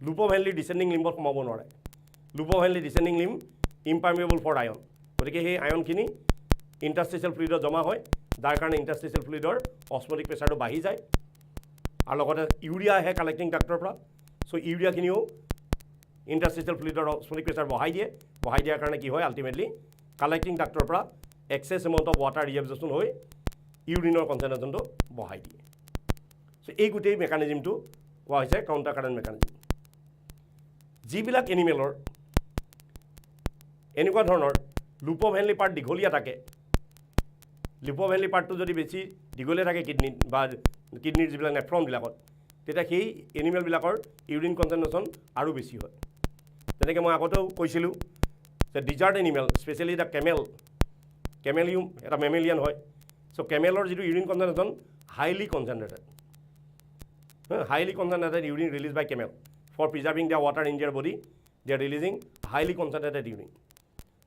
লুপ অফ হেনলিৰ ডিসেন্ডিং লিম্বত সোমাব নোৱাৰে। Loop of Henle descending limb impermeable for ion, গতিকে সেই আয়নখিনি ইণ্টাৰষ্টিচিয়েল ফ্লুইডত জমা হয়, যাৰ কাৰণে ইণ্টাৰষ্টিচিয়েল ফ্লুইডৰ অস্মটিক প্ৰেছাৰটো বাঢ়ি যায়। আৰু লগতে ইউৰিয়া আহে কালেক্টিং ডাক্টৰ পৰা, চ' ইউৰিয়াখিনিও ইণ্টাৰষ্টিচিয়েল ফ্লুইডৰ অস্মটিক প্ৰেছাৰ বঢ়াই দিয়ে, বহাই দিয়াৰ কাৰণে কি হয় আল্টিমেটলি কালেক্টিং ডাক্টৰ পৰা এক্সেছ এমাউণ্ট অফ ৱাটাৰ ৰিএবজৰ্পশ্যন হৈ ইউৰিনৰ কনচেন্ট্ৰেশ্যনটো বহাই দিয়ে সো এই গোটেই মেকানিজমটো কোৱা হৈছে কাউণ্টাৰ কাৰেণ্ট মেকানিজম যিবিলাক এনিমেলৰ এনেকুৱা ধৰণৰ লুপোভেনলি পাৰ্ট দীঘলীয়া থাকে লুপোভেনলি পাৰ্টটো যদি বেছি দীঘলীয়া থাকে কিডনিত বা কিডনিৰ যিবিলাক নেফ্ৰনবিলাকত তেতিয়া সেই এনিমেলবিলাকৰ ইউৰিন কনচেন্ট্ৰেশ্যন আৰু বেছি হয় যেনেকৈ মই আগতেও কৈছিলোঁ যে ডিজাৰ্ট এনিমেল স্পেচিয়েলি দ্য কেমেলিয়াম এটা মেমেলিয়ান হয় চ' কেমেলৰ যিটো urine concentration highly concentrated urine released by camel for preserving their water in their body they are releasing highly concentrated urine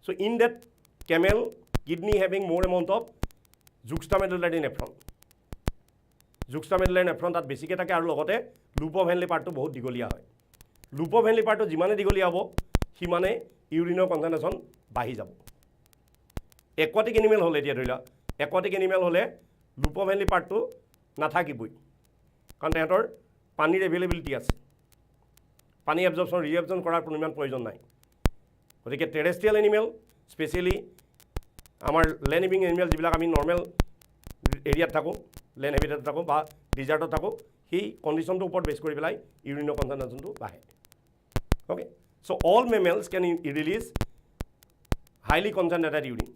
so in that camel kidney having more amount of juxtamedullary nephron তাত বেছিকৈ থাকে আৰু লগতে লুপোভেনলি পাৰ্টটো বহুত দীঘলীয়া হয় লুপোভেনলি পাৰ্টটো যিমানে দীঘলীয়া হ'ব সিমানে ইউৰিনৰ কনচেন্ট্ৰেশ্যন বাঢ়ি যাব একোয়াটিক এনিমেল হ'লে এতিয়া ধৰি লোৱা একোয়াটিক এনিমেল হ'লে লুপোভেনলি পাৰ্টটো নাথাকিবই কাৰণ তেহেঁতৰ পানীৰ এভেইলেবিলিটি আছে পানী এবজৰ্পশ্যন ৰিএবজৰ্পশ্যন কৰাৰ কোনো ইমান প্ৰয়োজন নাই গতিকে টেৰেষ্ট্ৰিয়েল এনিমেল স্পেচিয়েলি আমাৰ লেণ্ড লিভিং এনিমেল যিবিলাক আমি নৰ্মেল এৰিয়াত থাকোঁ লেণ্ড হেবিটেটত থাকোঁ বা ডিজাৰ্টত থাকোঁ সেই কণ্ডিশ্যনটোৰ ওপৰত বেছ কৰি পেলাই ইউৰিনৰ কনচেন্ট্ৰেশ্যনটো বাঢ়ে অ'কে চ' অল মেমেলছ কেন release highly concentrated urine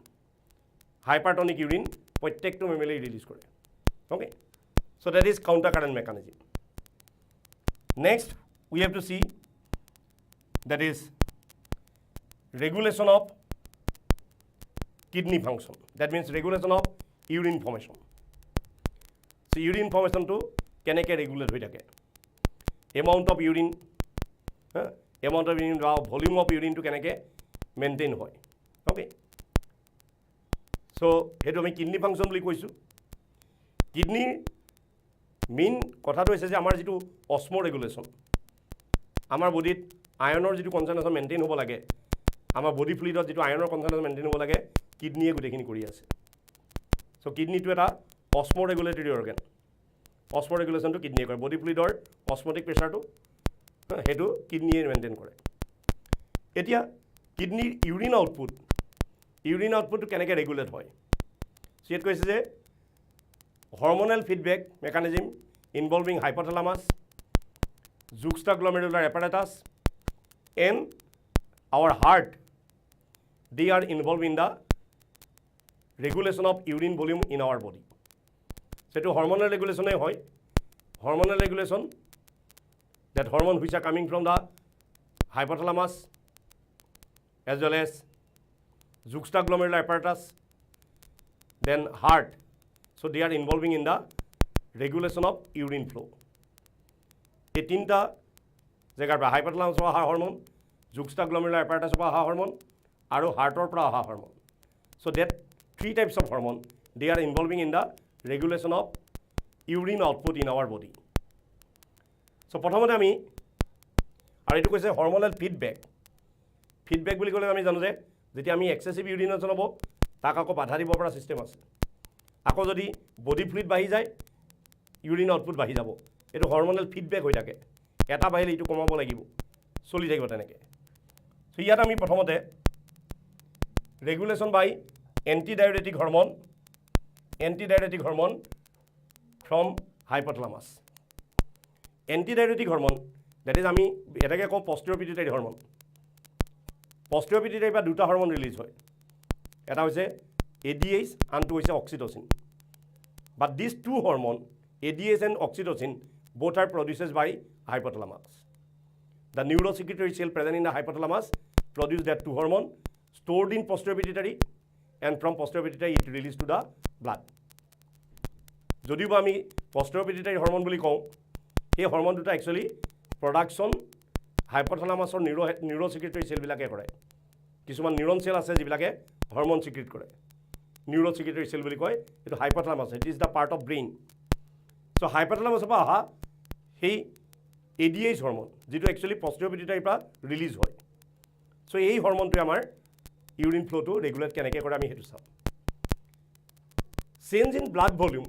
হাইপাৰটনিক urine প্ৰত্যেকটো মেমেলেই ৰিলিজ কৰে okay so that is counter current mechanism next we have to see that is regulation of kidney function that means regulation of urine formation so urine formation to keneke regulate hoi thake amount of urine বা volume of urine to keneke maintain hoy okay so hetu ami kidney function boli koisu kidney main কথাটো হৈছে যে আমাৰ যিটো অস্মো ৰেগুলেশ্যন আমাৰ বডিত আয়নৰ যিটো কনচেন্ট্ৰেশ্যন মেইনটেইন হ'ব লাগে আমাৰ বডি ফ্লুইডত যিটো আয়নৰ কনচেন্ট্ৰেশ্যন মেইনটেইন হ'ব লাগে কিডনিয়ে গোটেইখিনি কৰি আছে চ' কিডনিটো এটা অস্মো ৰেগুলেটৰী অৰ্গেন অস্মো ৰেগুলেশ্যনটো কিডনিয়ে কৰে বডি ফ্লুইডৰ অস্মটিক প্ৰেছাৰটো সেইটো কিডনিয়ে মেইনটেইন কৰে এতিয়া কিডনিৰ ইউৰিন আউটপুটটো কেনেকৈ ৰেগুলেট হয় চ' ইয়াত কৈছে যে hormonal feedback mechanism involving hypothalamus, juxtaglomerular apparatus, and our heart, they are involved in the regulation of urine volume in our body. So, to hormonal regulation, hormonal regulation, that hormone which are coming from the hypothalamus as well as juxtaglomerular apparatus, then heart. So they are involving in the regulation of urine flow. এই তিনিটা জেগাৰ পৰা হাইপথেলামাছৰ পৰা অহা হৰমন juxtaglomerular apparatusৰ পৰা অহা হৰমন আৰু হাৰ্টৰ পৰা অহা hormone so that three types of hormone they are involving in the regulation of urine output in our body so প্ৰথমতে আমি আৰু এইটো কৈছে হৰমনাল ফিডবেক বুলি ক'লে আমি জানো যে যেতিয়া আমি এক্সেছিভ ইউৰিনেশ্যন হ'ব তাক আকৌ বাধা দিব পৰা চিষ্টেম আছে আকৌ যদি বডি ফ্লুইড বাঢ়ি যায় ইউৰিন আউটপুট বাঢ়ি যাব এইটো হৰমনাল ফিডবেক হৈ থাকে এটা বাঢ়িলে এইটো কমাব লাগিব চলি থাকিব তেনেকৈ চ' ইয়াত আমি প্ৰথমতে regulation by antidiuretic hormone from hypothalamus antidiuretic hormone that is আমি এটাকে কওঁ পষ্টেৰিয়ৰ পিটুইটাৰী হৰমন পষ্টেৰিয়ৰ পিটুইটাৰীৰ পৰা দুটা হৰমন ৰিলিজ হয় এটা হৈছে ADH আনটো হৈছে oxytocin but these two hormone ADH and oxytocin both are produced by hypothalamus the neurosecretory cell present in the hypothalamus produce that two hormone stored in posterior pituitary and from posterior pituitary it released to the blood যদিও আমি posterior pituitary hormone বুলি কওঁ এই হৰমন দুটা একচুৱেলি প্ৰডাকশ্যন হাইপথেলামাছৰ নিউৰ'চিক্ৰেটৰী চেলবিলাকে কৰে কিছুমান নিউৰন চেল আছে যিবিলাকে হৰমন চিক্ৰেট কৰে নিউৰ'চিক্ৰেটৰী চেল বুলি কয় এইটো hypothalamus it is the part of brain so' হাইপথেলামাছৰ পৰা অহা সেই ADH হৰমন যিটো একচুৱেলি পষ্টেৰিয়ৰ পিটুইটাৰীৰ পৰা ৰিলিজ হয় চ' এই হৰমনটোৱে আমাৰ ইউৰিন ফ্ল'টো ৰেগুলেট কেনেকৈ কৰে আমি সেইটো চাম change in blood volume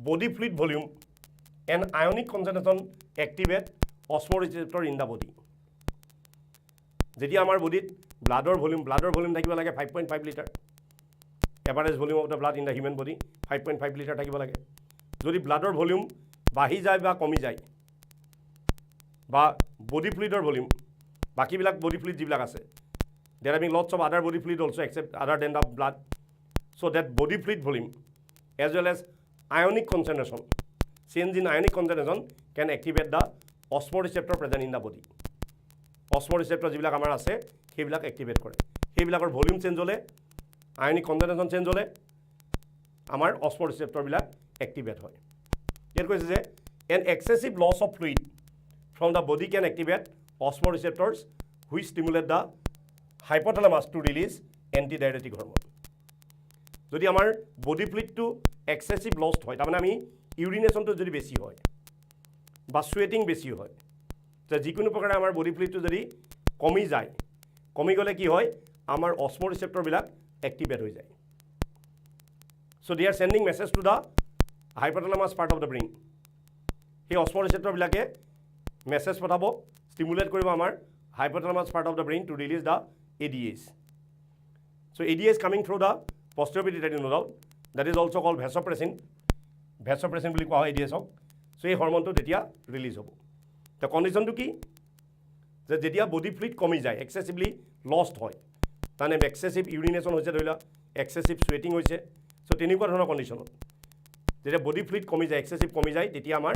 body fluid volume and ionic concentration activate osmoreceptor in the body যেতিয়া আমাৰ বডিত ব্লাডৰ ভলিউম থাকিব লাগে 5.5 litre average volume of the blood in the human body 5.5 litre থাকিব লাগে যদি ব্লাডৰ ভলিউম বাঢ়ি যায় বা কমি যায় বা বডি ফ্লুইডৰ ভলিউম বাকিবিলাক বডি ফ্লুইড যিবিলাক আছে দেৰ having lots of other body fluid also except other than the blood so that body fluid volume as well as ionic concentration change in ionic concentration can activate the osmoreceptor present in the body osmoreceptor যিবিলাক আমাৰ আছে সেইবিলাক এক্টিভেট কৰে সেইবিলাকৰ ভলিউম চেঞ্জ হ'লে আয়নিক কনজেন্ট্ৰেশ্যন চেঞ্জ হ'লে আমাৰ osmoreceptorবিলাক এক্টিভেট হয় ইয়াত কৈছে যে an excessive loss of fluid from the body can activate osmoreceptors which stimulate the hypothalamus to release antidiuretic hormone যদি আমাৰ বডি ফ্লুইডটো এক্সেসিভ লষ্ট হয় তাৰমানে আমি ইউৰিনেশনটো যদি বেছি হয় বা সুৱেটিং বেছি হয় যে যিকোনো প্ৰকাৰে আমাৰ বডি ফ্লুইডটো যদি কমি যায় কমি গ'লে কি হয় আমাৰ osmoreceptorবিলাক এক্টিভেট হৈ যায় so they are sending message to the hypothalamus part of the brain সেই osmoreceptorবিলাকে মেছেজ পঠাব স্টিমুলেট কৰিব আমাৰ hypothalamus part of the brain to release the ADAs so ADAs coming through the posterior pituitary nodule that is also called vasopressin বুলি কোৱা হয় ADAs হক so এই হৰমনটো তেতিয়া ৰিলিজ হ'ব the conditionটো কি যে যেতিয়া বডি ফ্লুইড কমি যায় এক্সেসিভলি লষ্ট হয় মানে এক্সেসিভ ইউৰিনেশন হৈছে ধৰিলা এক্সেসিভ সুৱেটিং হৈছে so তেনেকুৱা ধৰণৰ কন্ডিশনত যেতিয়া বডি ফ্লুইড কমি যায় এক্সেসিভ কমি যায় তেতিয়া আমাৰ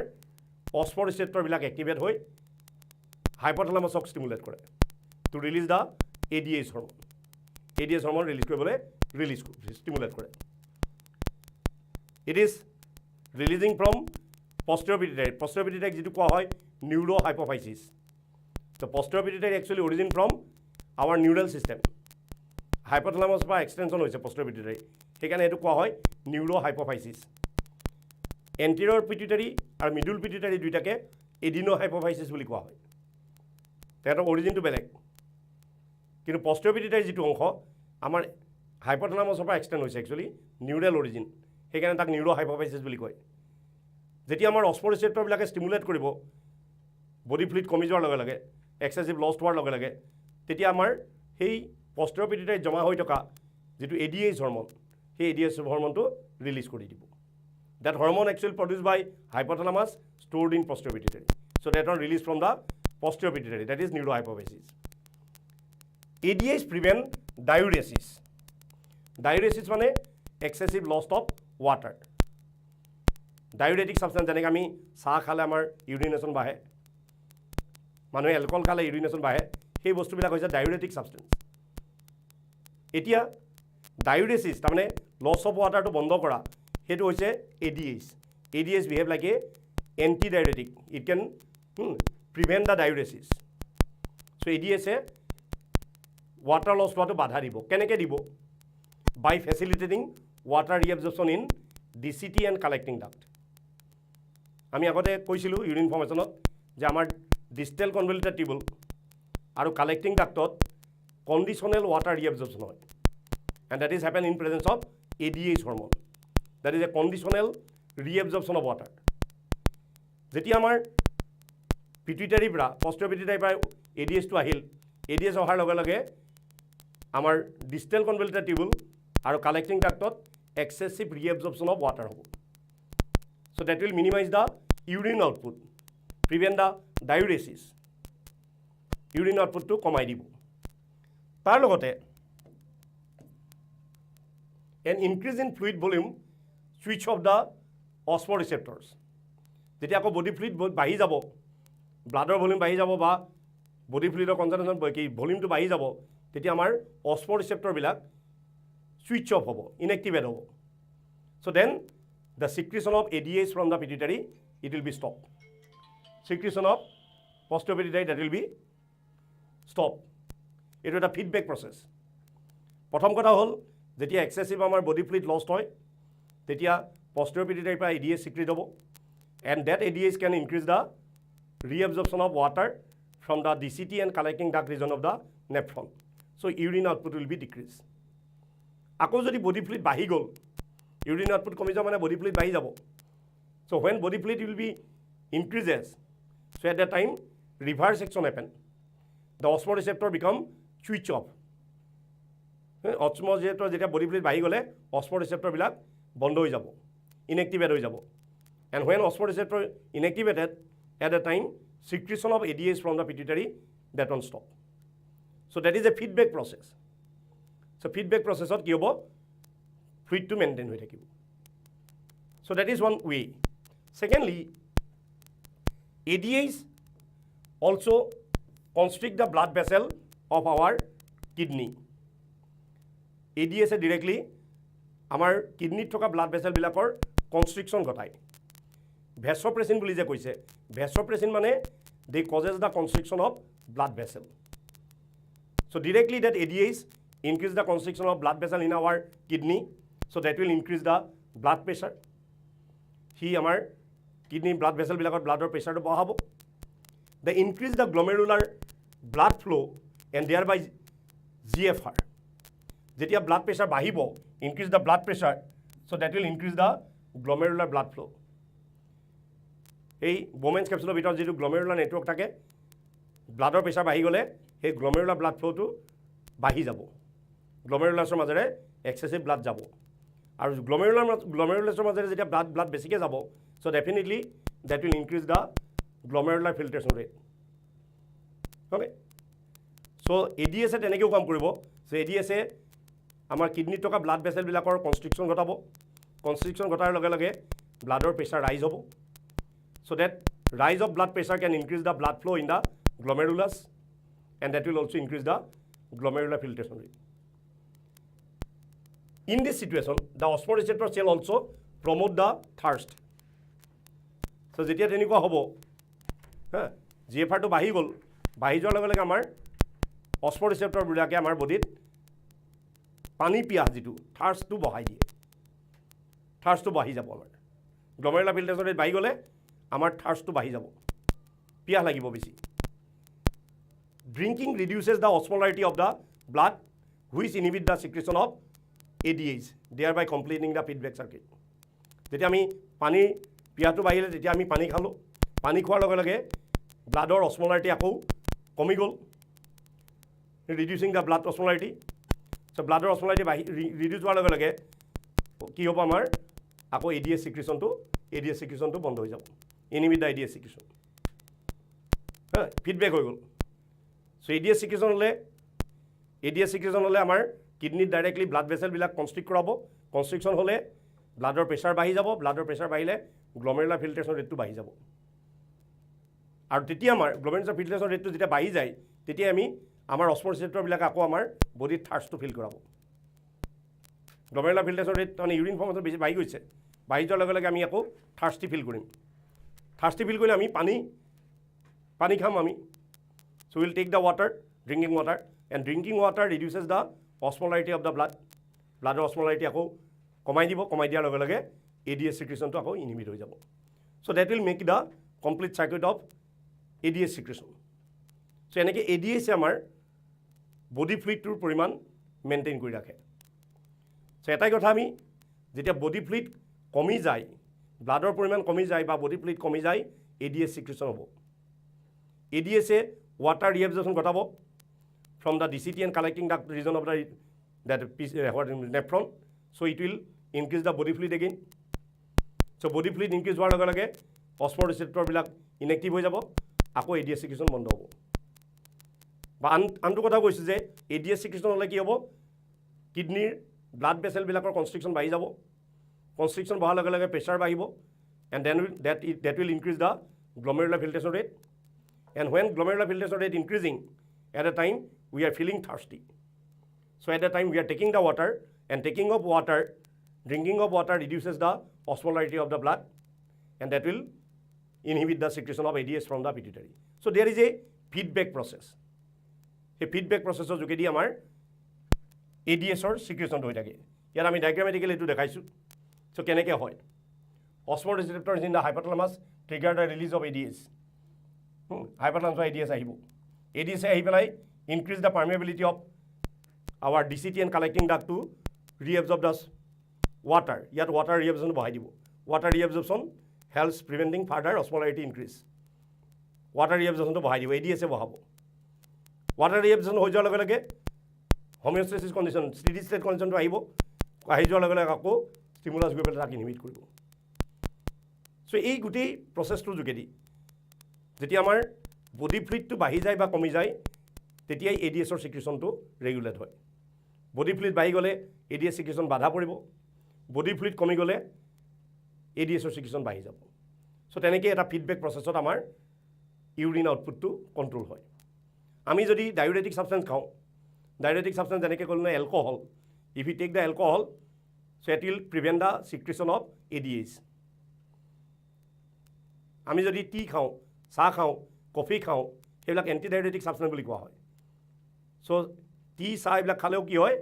osmoreceptorবিলাক এক্টিভেট হৈ hypothalamusক স্টিমুলেট কৰে to release the ADAs hormone ADAs hormone release কৰিবলৈ stimulate কৰে it is releasing from posterior pituitary যেটো কোৱা হয় neurohypophysis so posterior pituitary actually origin from our neural system hypothalamus বা extension হৈছে posterior pituitary সেইকাৰণে এটো কোৱা হয় neurohypophysis anterior pituitary আৰু middle pituitary দুইটাকে adenohypophysis বুলি কোৱা হয় তেহেতৰ অৰিজিনটো বেলেগ কিন্তু posterior pituitary যেটো অংশ আমাৰ hypothalamusৰ পৰা এক্সটেন্ড হৈছে একচুয়ালি নিউৰাল অৰিজিন সেইকাৰণে তাক neurohypophysis বুলি কয় যেতিয়া আমাৰ osmoreceptorবিলাকে স্টিমুলেট কৰিব বডি ফ্লুইড কমি যোৱাৰ লগে লগে এক্সেসিভ লষ্ট হোৱাৰ লগে লগে তেতিয়া আমাৰ সেই posterior pituitary জমা হৈ থকা যেটো ADAs হৰমন সেই ADAs হৰমনটো ৰিলিজ কৰি দিব that hormone actually produced by hypothalamus stored in posterior pituitary so that one released from the posterior pituitary that is neurohypophysis ADAs prevent diuresis মানে excessive loss of water diuretic substance যেনে আমি চাহ খালে আমাৰ ইউৰিনেশন বাঢ়ে মানুহে এলকহল খালে ইউৰিনেশন বাঢ়ে সেই বস্তুবিলাক হৈছে diuretic substance এতিয়া diuresis তাৰমানে loss of water টো বন্ধ কৰা হেতু হৈছে ADAs behave like a antidiuretic it can prevent the diuresis so ADAs A water loss হোৱাটো বাধা দিব কেনেকৈ দিব by facilitating water reabsorption in DCT and collecting duct আমি আগতে কৈছিলো ইউৰিন ফৰ্মেশনত যে আমাৰ ডিস্টেল কনভলিউটেড টিউবুল আৰু কালেক্টিং ডাক্টত কন্ডিশনাল water reabsorption হয় and that is happen in presence of ADAs hormone that is a conditional reabsorption of water যেতিয়া আমাৰ পিটুইটাৰী পৰা posterior pituitary পৰা ADAs টো আহিল ADAs অহাৰ লগে লগে আমাৰ ডিস্টেল কনভলিউটেড টিউবুল আৰু collecting ডাক্টত excessive reabsorption of water হ'ব so that will minimize the urine output prevent the diuresis urine output to কমাই দিব তাৰ লগতে an increase in fluid volume switch of the osmoreceptors যেতিয়া আকৌ বডি ফ্লুইড বাঢ়ি যাব ব্লাডৰ ভলিউম বাঢ়ি যাব বা বডি ফ্লুইডৰ কনসেন্ট্ৰেশন কি ভলিউমটো বাঢ়ি যাব তেতিয়া আমাৰ osmoreceptorবিলাক switch off হ'ব inactivate হ'ব so then the secretion of ADAs from the pituitary it will be stopped secretion of posterior pituitary that will be stopped it is a feedback process প্ৰথম কথা হ'ল যেতিয়া এক্সেসিভ আমাৰ বডি ফ্লুইড লষ্ট হয় তেতিয়া posterior pituitary পৰা ADAs secrete হ'ব and that ADAs can increase the reabsorption of water from the DCT and collecting duct region of the nephron so urine output will be decreased আকৌ যদি বডি ফ্লুইড বাঢ়ি গ'ল ইউৰিন আউটপুট কমি যাব মানে বডি ফ্লুইড বাঢ়ি যাব so when body fluid will be increases so at that time reverse action happen the osmoreceptor become switch off অসমোজেটৰ যেতিয়া বডি ফ্লুইড বাঢ়ি গ'লে অসমো ৰিচেপ্টৰবিলাক বন্ধ হৈ যাব, ইনএক্টিভেট হৈ যাব। And when osmoreceptor inactivated at a time secretion of ADH from the pituitary that one stop. So that is a feedback process. So feedback process of কি হ'ব fluid to maintain হৈ থাকিব। So that is one way. Secondly, ADH also constrict the blood vessel of our kidney. ADH directly আমাৰ কিডনিত থকা ব্লাড ভেছেলবিলাকৰ কনষ্ট্ৰিকশ্যন ঘটায়। ভেছ'প্ৰেছিন বুলি যে কৈছে, ভেছ'প্ৰেছিন মানে they causes the constriction of blood vessel. So' directly that ADH increase the constriction of blood vessel in our kidney, so' that will increase the blood pressure. সি আমাৰ কিডনি ব্লাড ভেছেলবিলাকত ব্লাডৰ প্ৰেছাৰটো বঢ়াব। They increase the glomerular blood flow' and thereby GFR। যেতিয়া ব্লাড প্ৰেছাৰ বাঢ়িব, increase the blood pressure, so' that will increase the glomerular blood flow'. এই ৱমেন্স কেপচুলৰ ভিতৰত যিটো গ্ল'মেৰুলাৰ নেটৱৰ্ক থাকে, ব্লাডৰ প্ৰেছাৰ বাঢ়ি গ'লে সেই গ্ল'মেৰুলাৰ ব্লাড ফ্ল'টো বাঢ়ি যাব, গ্ল'মেৰুলাছৰ মাজেৰে এক্সেছিভ ব্লাড যাব। আৰু গ্ল'মেৰুলাছৰ মাজেৰে যেতিয়া ব্লাড বেছিকৈ যাব, so' definitely that will increase the glomerular filtration rate. Okay, so' ADH তেনেকৈও কাম কৰিব। চ' ADH আমাৰ কিডনিত থকা ব্লাড ভেছেলবিলাকৰ কনষ্ট্ৰিকশ্যন ঘটাব, কনষ্ট্ৰিকশ্যন ঘটাৰ লগে লগে ব্লাডৰ প্ৰেছাৰ ৰাইজ হ'ব। So that rise of blood pressure can increase the blood flow in the glomerulus, and that will also increase the glomerular filtration rate. In this situation, the osmoreceptor cell also promote the thirst. So যেতিয়া তেনেকুৱা হ'ব, GFR টো বাঢ়ি গ'ল, বাঢ়ি যোৱাৰ লগে লগে আমাৰ osmoreceptorবিলাকে আমাৰ বডিত পানী পিয়াহ যিটো থাৰ্ষ্টটো বঢ়াই দিয়ে, থাৰ্ষ্টটো বাঢ়ি যাব। আমাৰ গ্ল'মেৰুলাৰ ফিল্ট্ৰেশ্যন ৰেট বাঢ়ি গ'লে আমাৰ থাৰ্ষ্টটো বাঢ়ি যাব, পিয়াহ লাগিব বেছি। Drinking reduces the osmolarity of the blood which inhibit the secretion of ADH, thereby completing the feedback circuit. যেতিয়া আমি পানীৰ পিয়াহটো বাঢ়িলে তেতিয়া আমি পানী খালোঁ, পানী খোৱাৰ লগে লগে ব্লাডৰ অসমোলাৰিটি আকৌ কমি গ'ল, reducing the blood osmolarity. So' ব্লাডৰ অসমোলাৰিটি ৰিডিউচ হোৱাৰ লগে লগে কি হ'ব, আমাৰ আকৌ ADH চিক্ৰেশ্যনটো বন্ধ হৈ যাব, ইনহিবিট দ্য ADH চিক্ৰেশ্যন। ফিডবেক হৈ গ'ল। চ' ADH চিক্ৰেশ্যন হ'লে আমাৰ কিডনিত ডাইৰেক্টলি ব্লাড ভেছেলবিলাক কনষ্ট্ৰিক্ট কৰাব, কনষ্ট্ৰিকশ্যন হ'লে ব্লাডৰ প্ৰেছাৰ বাঢ়ি যাব, ব্লাডৰ প্ৰেছাৰ বাঢ়িলে গ্ল'মেৰুলাৰ ফিল্ট্ৰেশ্যন ৰেটটো বাঢ়ি যাব। আৰু তেতিয়া আমাৰ গ্ল'মেৰুলাৰ ফিল্ট্ৰেশ্যন ৰেটটো যেতিয়া বাঢ়ি যায়, তেতিয়া আমি আমাৰ অসমোৰেচেপ্টৰবিলাকে আকৌ আমাৰ বডিত থাৰ্ষ্টটো ফিল কৰাব। গ্ল'মেৰুলাৰ ফিল্ট্ৰেশ্যন ৰেট মানে ইউৰিন ফৰ্মেশ্যন বেছি বাঢ়ি গৈছে, বাঢ়ি যোৱাৰ লগে লগে আমি আকৌ থাৰ্ষ্টি ফিল কৰিম। থাৰ্ষ্টি ফিল কৰিলে আমি পানী খাম আমি। So' will take the water, drinking water, and drinking water reduces the osmolarity of the ব্লাডৰ অসমোলাৰিটি আকৌ কমাই দিব, কমাই দিয়াৰ লগে লগে ADH চিক্ৰেশ্যনটো আকৌ ইনহিবিট হৈ যাব। So' that will make the complete circuit of ADH secretion. So' এনেকৈ ADH আমাৰ বডি ফ্লুইডটোৰ পৰিমাণ মেইনটেইন কৰি ৰাখে। চ' এটাই কথা, আমি যেতিয়া বডি ফ্লুইড কমি যায়, ব্লাডৰ পৰিমাণ কমি যায় বা বডি ফ্লুইড কমি যায়, ADH চিক্ৰেশ্যন হ'ব। ADH ৱাটাৰ ৰিএবজৰ্পশ্যন ঘটাব from the DCT and collecting duct region of the nephron, so it will increase the body fluid again. So body fluid increase হোৱাৰ লগে লগে অসমোৰেচেপ্টৰবিলাক ইনএক্টিভ হৈ যাব, আকৌ ADH চিক্ৰেশ্যন বন্ধ হ'ব। বা আনটো কথা কৈছোঁ যে ADH চিক্ৰেশ্যন হ'লে কি হ'ব, কিডনিৰ ব্লাড ভেছেলবিলাকৰ কনষ্ট্ৰিকশ্যন বাঢ়ি যাব, কনষ্ট্ৰিকশ্যন বঢ়াৰ লগে লগে প্ৰেছাৰ বাঢ়িব, and then that will increase the glomerular filtration rate, and when glomerular filtration rate increasing, at a time we are feeling thirsty. So at that time we are taking the water, and drinking of water reduces the osmolarity of the blood, and that will inhibit the secretion of ADH from the pituitary. So there is a feedback process. A feedback process যোগেদি আমাৰ ADHৰ চিক্ৰেশ্যনটো হৈ থাকে। ইয়াত আমি ডাইগ্ৰামেটিকেলি এইটো দেখাইছোঁ। চ' কেনেকৈ হয়, osmoreceptors in the hypothalamus trigger the release of ADH. Hypothalamus ADH আহিব, ADH আহি পেলাই increase the permeability of our DCT and collecting duct to reabsorb the water. ইয়াত water reabsorption বঢ়াই দিব। Water reabsorption helps preventing further osmolarity increase. Water reabsorptionটো বঢ়াই দিব, ADH বঢ়াব। Water reabsorption হৈ যোৱাৰ লগে লগে হোমিওষ্টেচিছ কণ্ডিশ্যন ষ্টেডি ষ্টেট কণ্ডিশ্যনটো আহিব আহি যোৱাৰ লগে লগে আকৌ ষ্টিমুলাছ গৈ পেলাই তাক ইনহিবিট কৰিব চ' এই গোটেই প্ৰচেছটোৰ যোগেদি যেতিয়া আমাৰ বডি ফ্লুইডটো বাঢ়ি যায় বা কমি যায় তেতিয়াই ADSৰ ছিক্ৰেশ্যনটো ৰেগুলেট হয় বডি ফ্লুইড বাঢ়ি গ'লে ADS ছিক্ৰেশ্যন বাধা পৰিব বডি ফ্লুইড কমি গ'লে ADSৰ ছিক্ৰেশ্যন বাঢ়ি যাব চ' তেনেকৈ এটা ফিডবেক প্ৰচেছত আমাৰ ইউৰিন আউটপুটটো কণ্ট্ৰল হয় আমি যদি ডায়ুৰেটিক ছাবষ্টেঞ্চ খাওঁ ডায়ুৰেটিক ছাবষ্টেঞ্চ যেনেকৈ ক'লো নহয় alcohol if you take the alcohol so' it will prevent the secretion of ADS আমি যদি টি খাওঁ চাহ খাওঁ কফি খাওঁ সেইবিলাক এণ্টি ডায়ুৰেটিক ছাবষ্টেঞ্চ বুলি কোৱা হয় চ' টি চাহ এইবিলাক খালেও কি হয়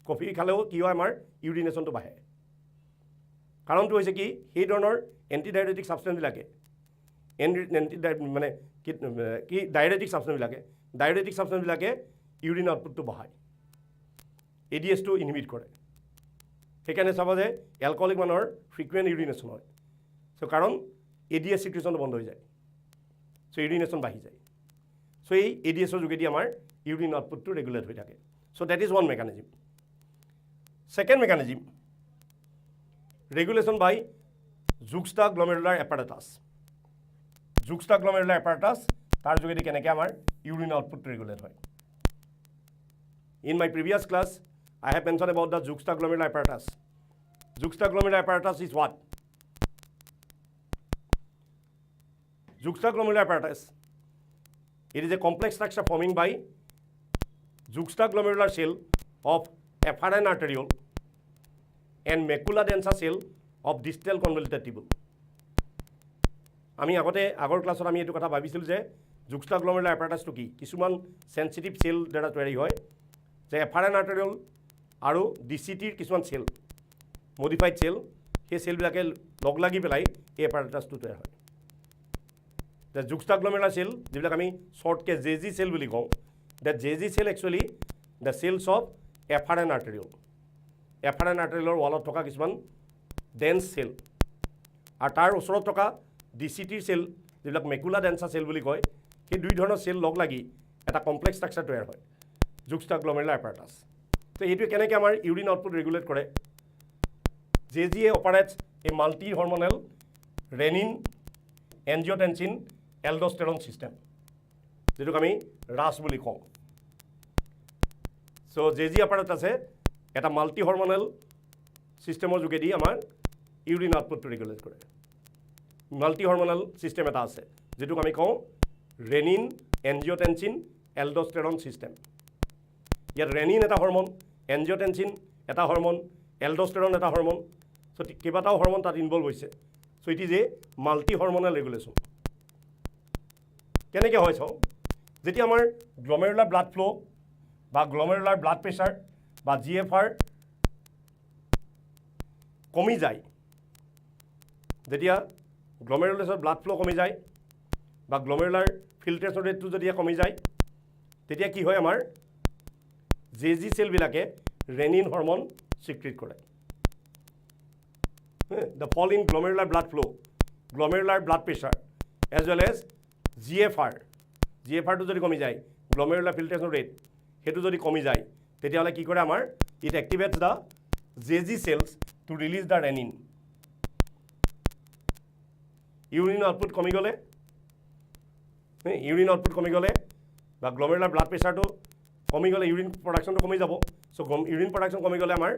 কফি খালেও কি হয় আমাৰ ইউৰিনেশ্যনটো বাঢ়ে কাৰণটো হৈছে কি সেই ধৰণৰ এণ্টি ডায়ুৰেটিক ছাবষ্টেঞ্চবিলাকে মানে কি ডায়ুৰেটিক ছাবষ্টেঞ্চবিলাকে ইউৰিন আউটপুটটো বঢ়ায় ADSটো ইনহিবিট কৰে সেইকাৰণে চাব যে এলকহলিক মানুহৰ ফ্ৰিকুৱেণ্ট ইউৰিনেশ্যন হয় চ' কাৰণ ADS ছিক্ৰেশ্যনটো বন্ধ হৈ যায় চ' ইউৰিনেশ্যন বাঢ়ি যায় চ' এই ADSৰ যোগেদি আমাৰ ইউৰিন আউটপুটটো ৰেগুলেট হৈ থাকে so' that is one mechanism second mechanism regulation by juxtaglomerular apparatus juxtaglomerular apparatus তাৰ যোগেদি কেনেকৈ আমাৰ ইউৰিন আউটপুটটো ৰেগুলেট হয় in my previous class I have mentioned about the juxtaglomerular apparatus. Juxtaglomerular apparatus is what? Juxtaglomerular apparatus. It is a complex structure forming by juxtaglomerular cell of afferent arteriole and macula densa cell of distal convoluted tubule. আমি আগৰ ক্লাছত আমি এইটো কথা ভাবিছিলোঁ যে juxtaglomerular apparatusটো কি কিছুমান সেনচিটিভ সেল দ্বাৰা তৈয়াৰী হয় যে afferent arteriole আৰু DCTৰ কিছুমান চেল মডিফাইড চেল সেই চেলবিলাকে লগ লাগি পেলাই এই এপাৰেটাছটো তৈয়াৰ হয় দ্য জুক্সটাগ্লমেৰুলাৰ চেল যিবিলাক আমি শ্বৰ্টকৈ JG চেল বুলি কওঁ the JG cell actually the cells of afferent আৰ্টেৰিয়লৰ ৱালত থকা কিছুমান ডেন্স চেল আৰু তাৰ ওচৰত থকা DCTৰ চেল যিবিলাক মেকুলা ডেন্সা চেল বুলি কয় সেই দুই ধৰণৰ চেল লগ লাগি এটা কমপ্লেক্স ষ্ট্ৰাকচাৰ তৈয়াৰ হয় জুক্সটাগ্লমেৰুলাৰ এপাৰেটাছ তো এইটোৱে কেনেকৈ আমাৰ ইউৰিন আউটপুট ৰেগুলেট কৰে JGA অপাৰেটছ এ মাল্টি হৰমনেল ৰেনিন এনজিঅ'টেনচিন এলডোষ্টেৰন ছিষ্টেম যিটোক আমি ৰাছ বুলি কওঁ চ' JG অপাৰেটছ আছে এটা মাল্টি হৰমনেল ছিষ্টেমৰ যোগেদি আমাৰ ইউৰিন আউটপুটটো ৰেগুলেট কৰে মাল্টি হৰমনেল ছিষ্টেম এটা আছে যিটোক আমি কওঁ ৰেনিন এনজিঅ'টেনচিন এলডোষ্টেৰন ছিষ্টেম ইয়াত ৰেনিন এটা হৰমন এনজিঅ'টেনচিন এটা হৰমন এলডোষ্টেৰন এটা হৰমন চ' কেইবাটাও হৰমন তাত ইনভলভ হৈছে so' it is a multi hormonal regulation কেনেকৈ হয় চাওঁ যেতিয়া আমাৰ গ্লমেৰুলাৰ ব্লাড ফ্ল' বা গ্লমেৰুলাৰ ব্লাড প্ৰেছাৰ বা GFR কমি যায় যেতিয়া গ্লমেৰুলাছৰ ব্লাড ফ্ল' কমি যায় বা গ্লমেৰুলাৰ ফিল্ট্ৰেশ্যন ৰেটটো যেতিয়া কমি যায় তেতিয়া কি হয় আমাৰ JG চেলবিলাকে ৰেনিন হৰমন সিক্ৰেট কৰে the fall in glomerular blood flow' glomerular blood pressure as well as GFRটো যদি কমি যায় গ্লমেৰুলাৰ ফিল্ট্ৰেশ্যন ৰেট সেইটো যদি কমি যায় তেতিয়াহ'লে কি কৰে আমাৰ it activates the JG cells to release the renin urine output কমি গ'লে বা গ্লমেৰুলাৰ ব্লাড প্ৰেছাৰটো কমি গ'লে ইউৰিন প্ৰডাকশ্যনটো কমি যাব চ' ইউৰিন প্ৰডাকশ্যন কমি গ'লে আমাৰ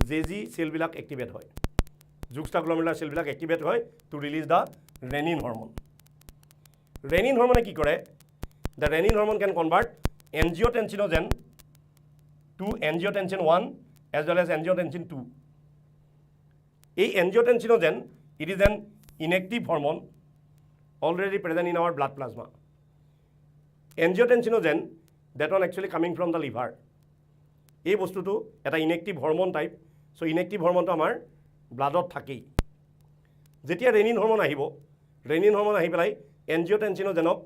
JG চেলবিলাক এক্টিভেট হয় জুক্সটাগ্লমেৰুলাৰ চেলবিলাক এক্টিভেট হয় to release the renin hormone renin হৰমনে কি কৰে the renin hormone can convert angiotensinogen to angiotensin 1 as well as angiotensin 2 এই angiotensinogen it is an inactive hormone already present in our blood plasma angiotensinogen that one actually coming from the liver এই বস্তুটো এটা inactive hormone type so' inactive হৰমনটো আমাৰ ব্লাডত থাকেই যেতিয়া ৰেনিন হৰমন আহি পেলাই এনজিঅ'টেনচিনোজেনক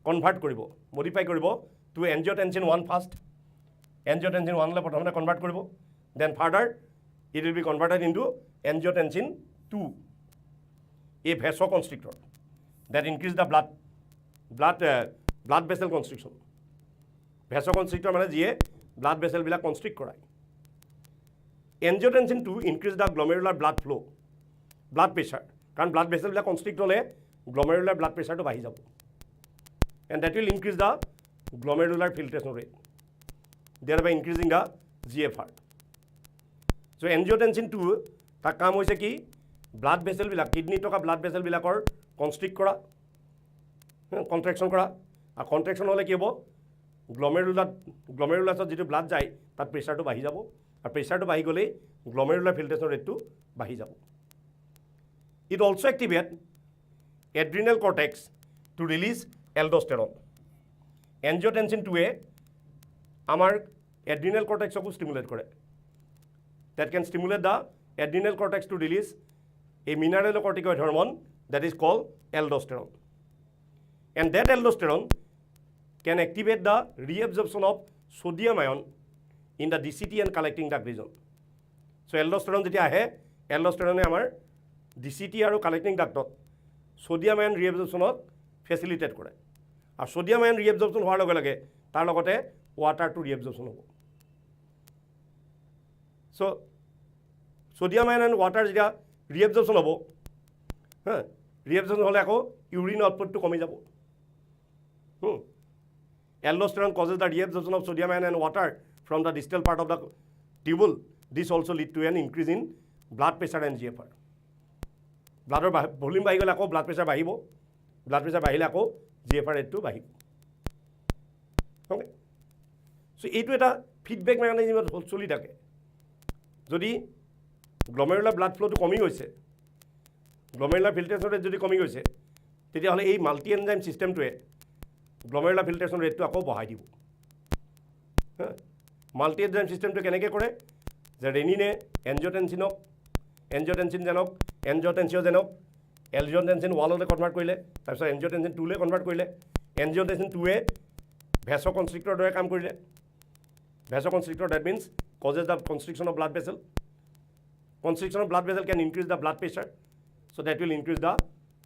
কনভাৰ্ট কৰিব মডিফাই কৰিব টু এনজিঅ'টেনচিন 1 ফাৰ্ষ্ট এনজিঅ'টেনচিন 1লৈ প্ৰথমতে কনভাৰ্ট কৰিব then further it will be converted into angiotensin 2 a vasoconstrictor that increase the blood vessel constriction vasoconstrictor মানে যিয়ে ব্লাড ভেছেলবিলাক কনষ্ট্ৰিক্ট কৰায় angiotensin 2 increase the glomerular blood flow' blood pressure কাৰণ ব্লাড ভেছেলবিলাক কনষ্ট্ৰিক্ট হ'লে গ্লমেৰুলাৰ ব্লাড প্ৰেছাৰটো বাঢ়ি যাব and that will increase the glomerular filtration rate thereby increasing the GFR. So angiotensin 2 তাৰ কাম হৈছে কি ব্লাড ভেছেলবিলাক কিডনি থকা ব্লাড ভেছেলবিলাকৰ কনষ্ট্ৰিক্ট কৰা কন্ট্ৰেকশ্যন কৰা আৰু কন্ট্ৰেকশ্যন হ'লে কি হ'ব গ্লমেৰুলাছত যিটো ব্লাড যায় তাত প্ৰেছাৰটো বাঢ়ি যাব আৰু প্ৰেছাৰটো বাঢ়ি গ'লেই গ্লমেৰুলাৰ ফিল্ট্ৰেশ্যন ৰেটটো বাঢ়ি যাব it also' activate adrenal cortex to release aldosterone angiotensin 2 আমাৰ এড্ৰিনেল কৰ্টেক্সকো ষ্টিমুলেট কৰে that can stimulate the adrenal cortex to release a mineralocorticoid hormone that is called aldosterone. And that aldosterone can activate the reabsorption of sodium ion in the DCT and collecting duct region. So aldosterone যেতিয়া আহে aldosterone আমাৰ DCT আৰু collecting ductত sodium ion reabsorptionক facilitate কৰে আৰু sodium ion reabsorption হোৱাৰ লগে লগে তাৰ লগতে water to reabsorption হ'ব So sodium ion and water যেতিয়া reabsorption হ'ব reabsorption হ'লে আকৌ urine output টো কমি যাব aldosterone causes the reabsorption of sodium ion and water from the distal part of the tubule this also lead to an increase in blood pressure and GFR ব্লাডৰ ভলিউম বাঢ়ি গ'লে আকৌ ব্লাড প্ৰেছাৰ বাঢ়িব ব্লাড প্ৰেছাৰ বাঢ়িলে আকৌ GFR ৰেটটো বাঢ়িব ওকে সো এইটো এটা ফিডবেক মেকানিজমত চলি থাকে যদি গ্লমেৰুলাৰ ব্লাড ফ্ল'টো কমি গৈছে গ্লমেৰুলাৰ ফিল্ট্ৰেশ্যন ৰেট যদি কমি গৈছে তেতিয়াহ'লে এই মাল্টি এনজাইম ছিষ্টেমটোৱে গ্লমেৰুলাৰ ফিল্ট্ৰেশ্যন ৰেটটো আকৌ বঢ়াই দিব মাল্টি এনজাইম ছিষ্টেমটো কেনেকৈ কৰে যে ৰেনিনে এনজিঅ'টেনচিনক এনজিঅ'টেনচিনজেনক এনজিঅ'টেনচিঅ'জেনক এলজিঅ'টেনচিন 1লৈ কনভাৰ্ট কৰিলে তাৰপিছত এনজিঅ'টেনচিন 2লৈ কনভাৰ্ট কৰিলে এনজিঅ'টেনচিন 2ৱে ভেছ'কনষ্ট্ৰিক্টৰ দৰে কাম কৰিলে vasoconstrictor that means causes the constriction of blood vessel. Constriction of blood vessel can increase the blood pressure, so that will increase the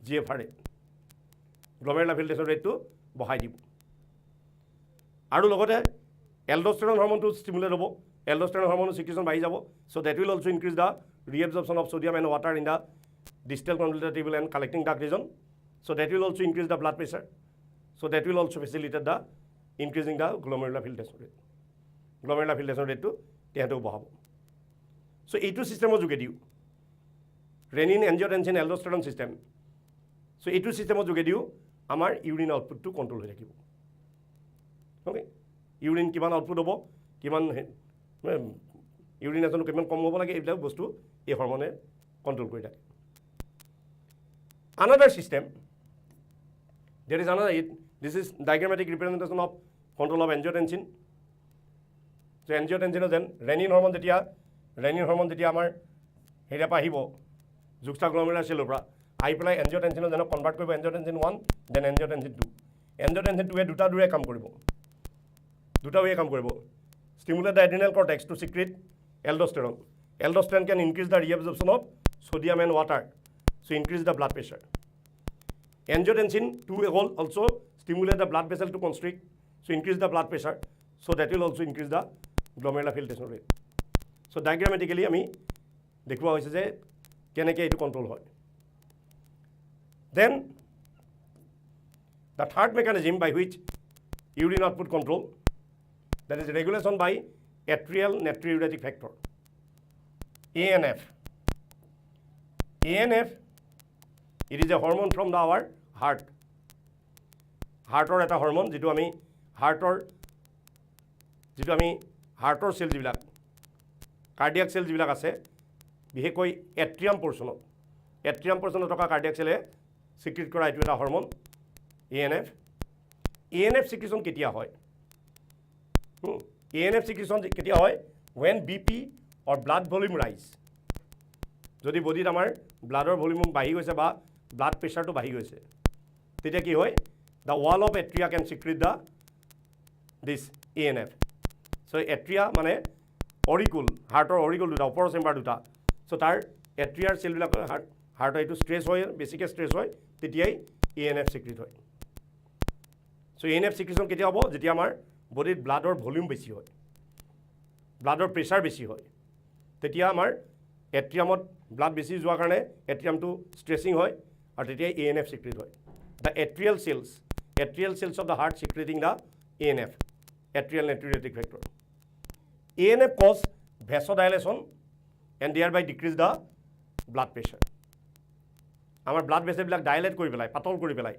GFR rate. Glomerular filtration rate to বঢ়াই দিব আৰু লগতে এল্ডোষ্টেৰন হৰমনটো ষ্টিমুলেট হ'ব এল্ডোষ্টেৰন হৰমনৰ সিক্ৰেশ্যন বাঢ়ি যাব so that will also increase the reabsorption of sodium and water in the distal convoluted tubule and collecting duct region so that will also increase the blood pressure so that will also facilitate the increasing the glomerular filtration rate glomerular filtration rate to তেহেঁতক বঢ়াব সো এইটো ছিষ্টেমৰ যোগেদিও ৰেনিন এনজিঅ'টেনচিন এল্ডোষ্টেৰন ছিষ্টেম সো এইটো ছিষ্টেমৰ যোগেদিও আমাৰ ইউৰিন আউটপুটটো কণ্ট্ৰল হৈ থাকিব অ'কে ইউৰিন কিমান আউটপুট হ'ব কিমান ইউৰিনেশ্যন কিমান কম হ'ব লাগে এইবিলাক বস্তু এই হৰমনে কণ্ট্ৰল কৰি থাকে another system there is another this is diagrammatic representation of control of angiotensin so angiotensin যেন ৰেনিন হৰমন যেতিয়া আমাৰ হেৰিয়া পৰা আহিব জুক্সটাগ্লমেৰুলাৰ চেলৰ পৰা আহি পেলাই এনজিঅ'টেনচিনৰ যেন কনভাৰ্ট কৰিব এনজিঅ'টেনচিন 1 দেন এনজিঅ'টেনচিন 2 এনজিঅ'টেনচিন 2 দুটা ৱে কাম কৰিব stimulate the adrenal cortex to secrete aldosterone aldosterone can increase the reabsorption of sodium and water so increase the blood pressure angiotensin 2 also stimulate the blood vessel to constrict so increase the blood pressure so that will also increase the glomerular filtration rate so diagrammatically আমি দেখুৱা হৈছে যে কেনেকৈ এইটো কণ্ট্ৰল হয় then the third mechanism by which urine output control that is regulation by atrial natriuretic factor ANF it is a hormone from our heart এটা hormone যেটো আমি হাৰ্টৰ সেল যিবিলাক কাৰ্ডিয়াক সেল যিবিলাক আছে বিশেষকৈ এট্ৰিয়াম পৰ্চনত থকা কাৰ্ডিয়াক সেলে সিক্ৰেট কৰা এইটো এটা হৰমন ANF সিক্ৰেশ্যন কেতিয়া হয় ANF সিক্ৰেশ্যন কেতিয়া হয় when BP or blood volume rise যদি বডিত আমাৰ ব্লাডৰ ভলিউম বাঢ়ি গৈছে বা ব্লাড প্ৰেছাৰটো বাঢ়ি গৈছে তেতিয়া কি হয় the wall of atria can secrete this ANF so atria মানে অৰিকুল হাৰ্টৰ অৰিকুল দুটা ওপৰৰ চেম্বাৰ দুটা so তাৰ এট্ৰিয়াৰ সেলবিলাক হাৰ্টৰ এইটো ষ্ট্ৰেছ হয় বেছিকৈ ষ্ট্ৰেছ হয় তেতিয়াই ANF সিক্ৰেট হয় so ANF সিক্ৰেশ্যন কেতিয়া হ'ব যেতিয়া আমাৰ বডিত ব্লাডৰ ভলিউম বেছি হয়, ব্লাডৰ প্ৰেছাৰ বেছি হয়, তেতিয়া আমাৰ এট্ৰিয়ামত ব্লাড বেছি যোৱাৰ কাৰণে এট্ৰিয়ামটো ষ্ট্ৰেচিং হয় আৰু তেতিয়া ANF চিক্ৰেট হয়। The atrial cells of the heart secreting the ANF, atrial natriuretic factor. ANF cause vasodilation and thereby decrease the blood pressure. আমাৰ ব্লাড ভেছেলবিলাক ডাইলেট কৰি পেলাই, পাতল কৰি পেলাই।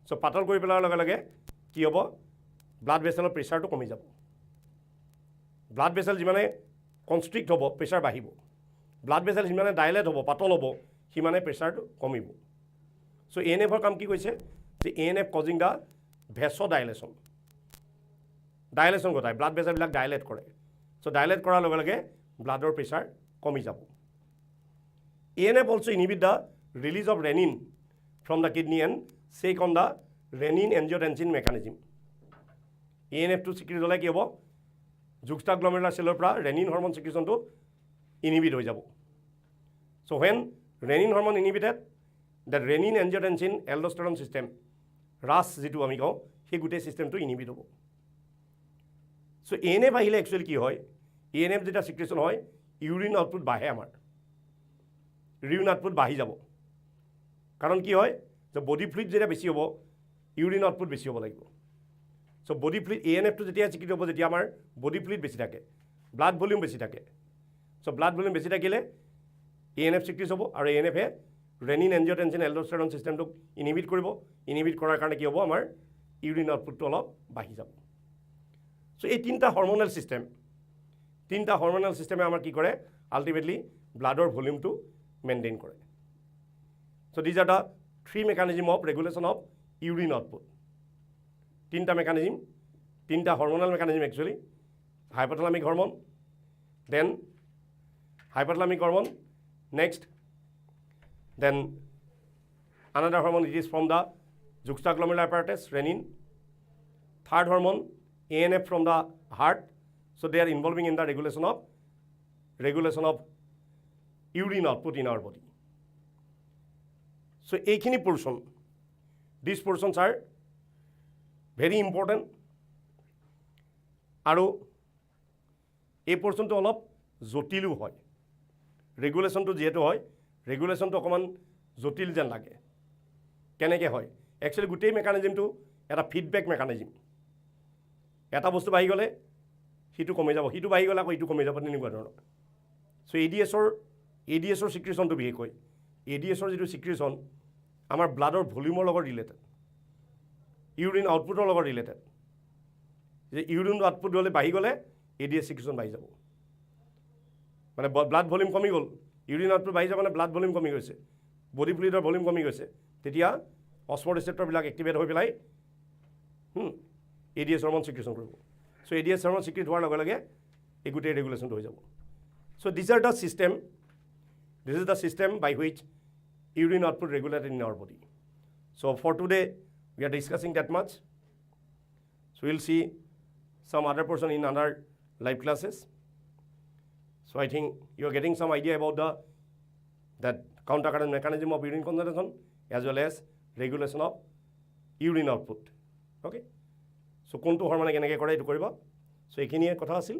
চ' পাতল কৰি পেলোৱাৰ লগে লগে কি হ'ব, ব্লাড ভেছেলৰ প্ৰেছাৰটো কমি যাব। ব্লাড ভেছেল যিমানে কনষ্ট্ৰিক্ট হ'ব প্ৰেছাৰ বাঢ়িব, ব্লাড ভেছেল যিমানে ডাইলেট হ'ব পাতল হ'ব সিমানে প্ৰেছাৰটো কমিব। চ' ANFৰ কাম কি কৈছে যে ANF কজিং দ্য ভেছ'ডাইলেশ্যন, ডাইলেশ্যন ঘটায়, ব্লাড ভেছেলবিলাক ডাইলেট কৰে। চ' ডাইলেট কৰাৰ লগে লগে ব্লাডৰ প্ৰেছাৰ কমি যাব। ANF also inhibit the release of renin from the kidney and check on the renin-angiotensin mechanism. ANF-টো চিক্ৰেট হ'লে কি হ'ব, juxtaglomeralar cell পৰা renin hormone secretionটো inhibit হৈ যাব। So when renin hormone inhibited, the renin-angiotensin aldosterone system, RAS যিটো আমি কওঁ, সেই গোটেই চিষ্টেমটো inhibit হ'ব। So ANF আহিলে একচুৱেলি কি হয়, ANF যেতিয়া চিক্ৰেশ্যন হয় ইউৰিন আউটপুট বাঢ়ে, আমাৰ ইউৰিন আউটপুট বাঢ়ি যাব। কাৰণ কি হয় যে বডি ফ্লুইড যেতিয়া বেছি হ'ব ইউৰিন আউটপুট বেছি হ'ব লাগিব। চ' বডি ফ্লুইড ANFটো যেতিয়া চিক্ৰেট হ'ব যেতিয়া আমাৰ বডি ফ্লুইড বেছি থাকে, ব্লাড ভলিউম বেছি থাকে। চ' ব্লাড ভলিউম বেছি থাকিলে ANF চিক্ৰেট হ'ব আৰু ANF-এ ৰেনিন এনজিঅ'টেনচিন এল্ডোষ্টেৰন চিষ্টেমটোক ইনহিবিট কৰিব। ইনহিবিট কৰাৰ কাৰণে কি হ'ব, আমাৰ ইউৰিন আউটপুটটো অলপ বাঢ়ি যাব। চ' এই তিনিটা হৰম'নেল চিষ্টেমে আমাৰ কি কৰে, আল্টিমেটলি ব্লাডৰ ভলিউমটো মেইনটেইন কৰে। So' these are the 3 mechanism of regulation of urine output. তিনিটা মেকানিজম, তিনিটা hormonal mechanism actually. Hypothalamic hormone, then hypothalamic hormone, next then another hormone, it is from the juxtaglomerular apparatus, renin. Third hormone, ANF from the heart. So they are involving in the regulation of urine output in our body. So এইখিনি portion, these portions are very important. আৰু এই portionটো অলপ জটিলো হয়। ৰেগুলেশ্যনটো যিহেতু হয়, ৰেগুলেশ্যনটো অকণমান জটিল যেন লাগে। কেনেকৈ হয়, একচুৱেলি গোটেই মেকানিজমটো এটা ফিডবেক মেকানিজম। এটা বস্তু বাঢ়ি গ'লে সিটো কমি যাব, সিটো বাঢ়ি গ'লে আকৌ ইটো কমি যাব, তেনেকুৱা ধৰণৰ। চ' এডিএছৰ চিক্ৰেশ্যনটো বিশেষকৈ এডিএছৰ যিটো চিক্ৰেশ্যন আমাৰ ব্লাডৰ ভলিউমৰ লগত ৰিলেটেড, ইউৰিন আউটপুটৰ লগত ৰিলেটেড। যে ইউৰিন আউটপুট হ'লে বাঢ়ি গ'লে এডিএছ চিক্ৰেশ্যন বাঢ়ি যাব। মানে ব্লাড ভলিউম কমি গ'ল, ইউৰিন আউটপুট বাঢ়ি যাব, মানে ব্লাড ভলিউম কমি গৈছে, বডি ফ্লুইডৰ ভলিউম কমি গৈছে, তেতিয়া অস্মো ৰিচেপ্টৰবিলাক এক্টিভেট হৈ পেলাই এডিএছ হৰমন চিক্ৰেশ্যন কৰিব। চ' এডিএছ হৰমন চিক্ৰেট হোৱাৰ লগে লগে এই গোটেই ৰেগুলেশ্যনটো হৈ যাব। So' this is the system by which urine output regulated in our body. So' for today we are discussing that much. So we'll see some other portion in other live classes. So I think you are getting some idea about that countercurrent mechanism of urine concentration as well as regulation of urine output. Okay. So কোনটো হৰমনে কেনেকৈ কৰে এইটো কৰিব। So এইখিনিয়ে কথা আছিল।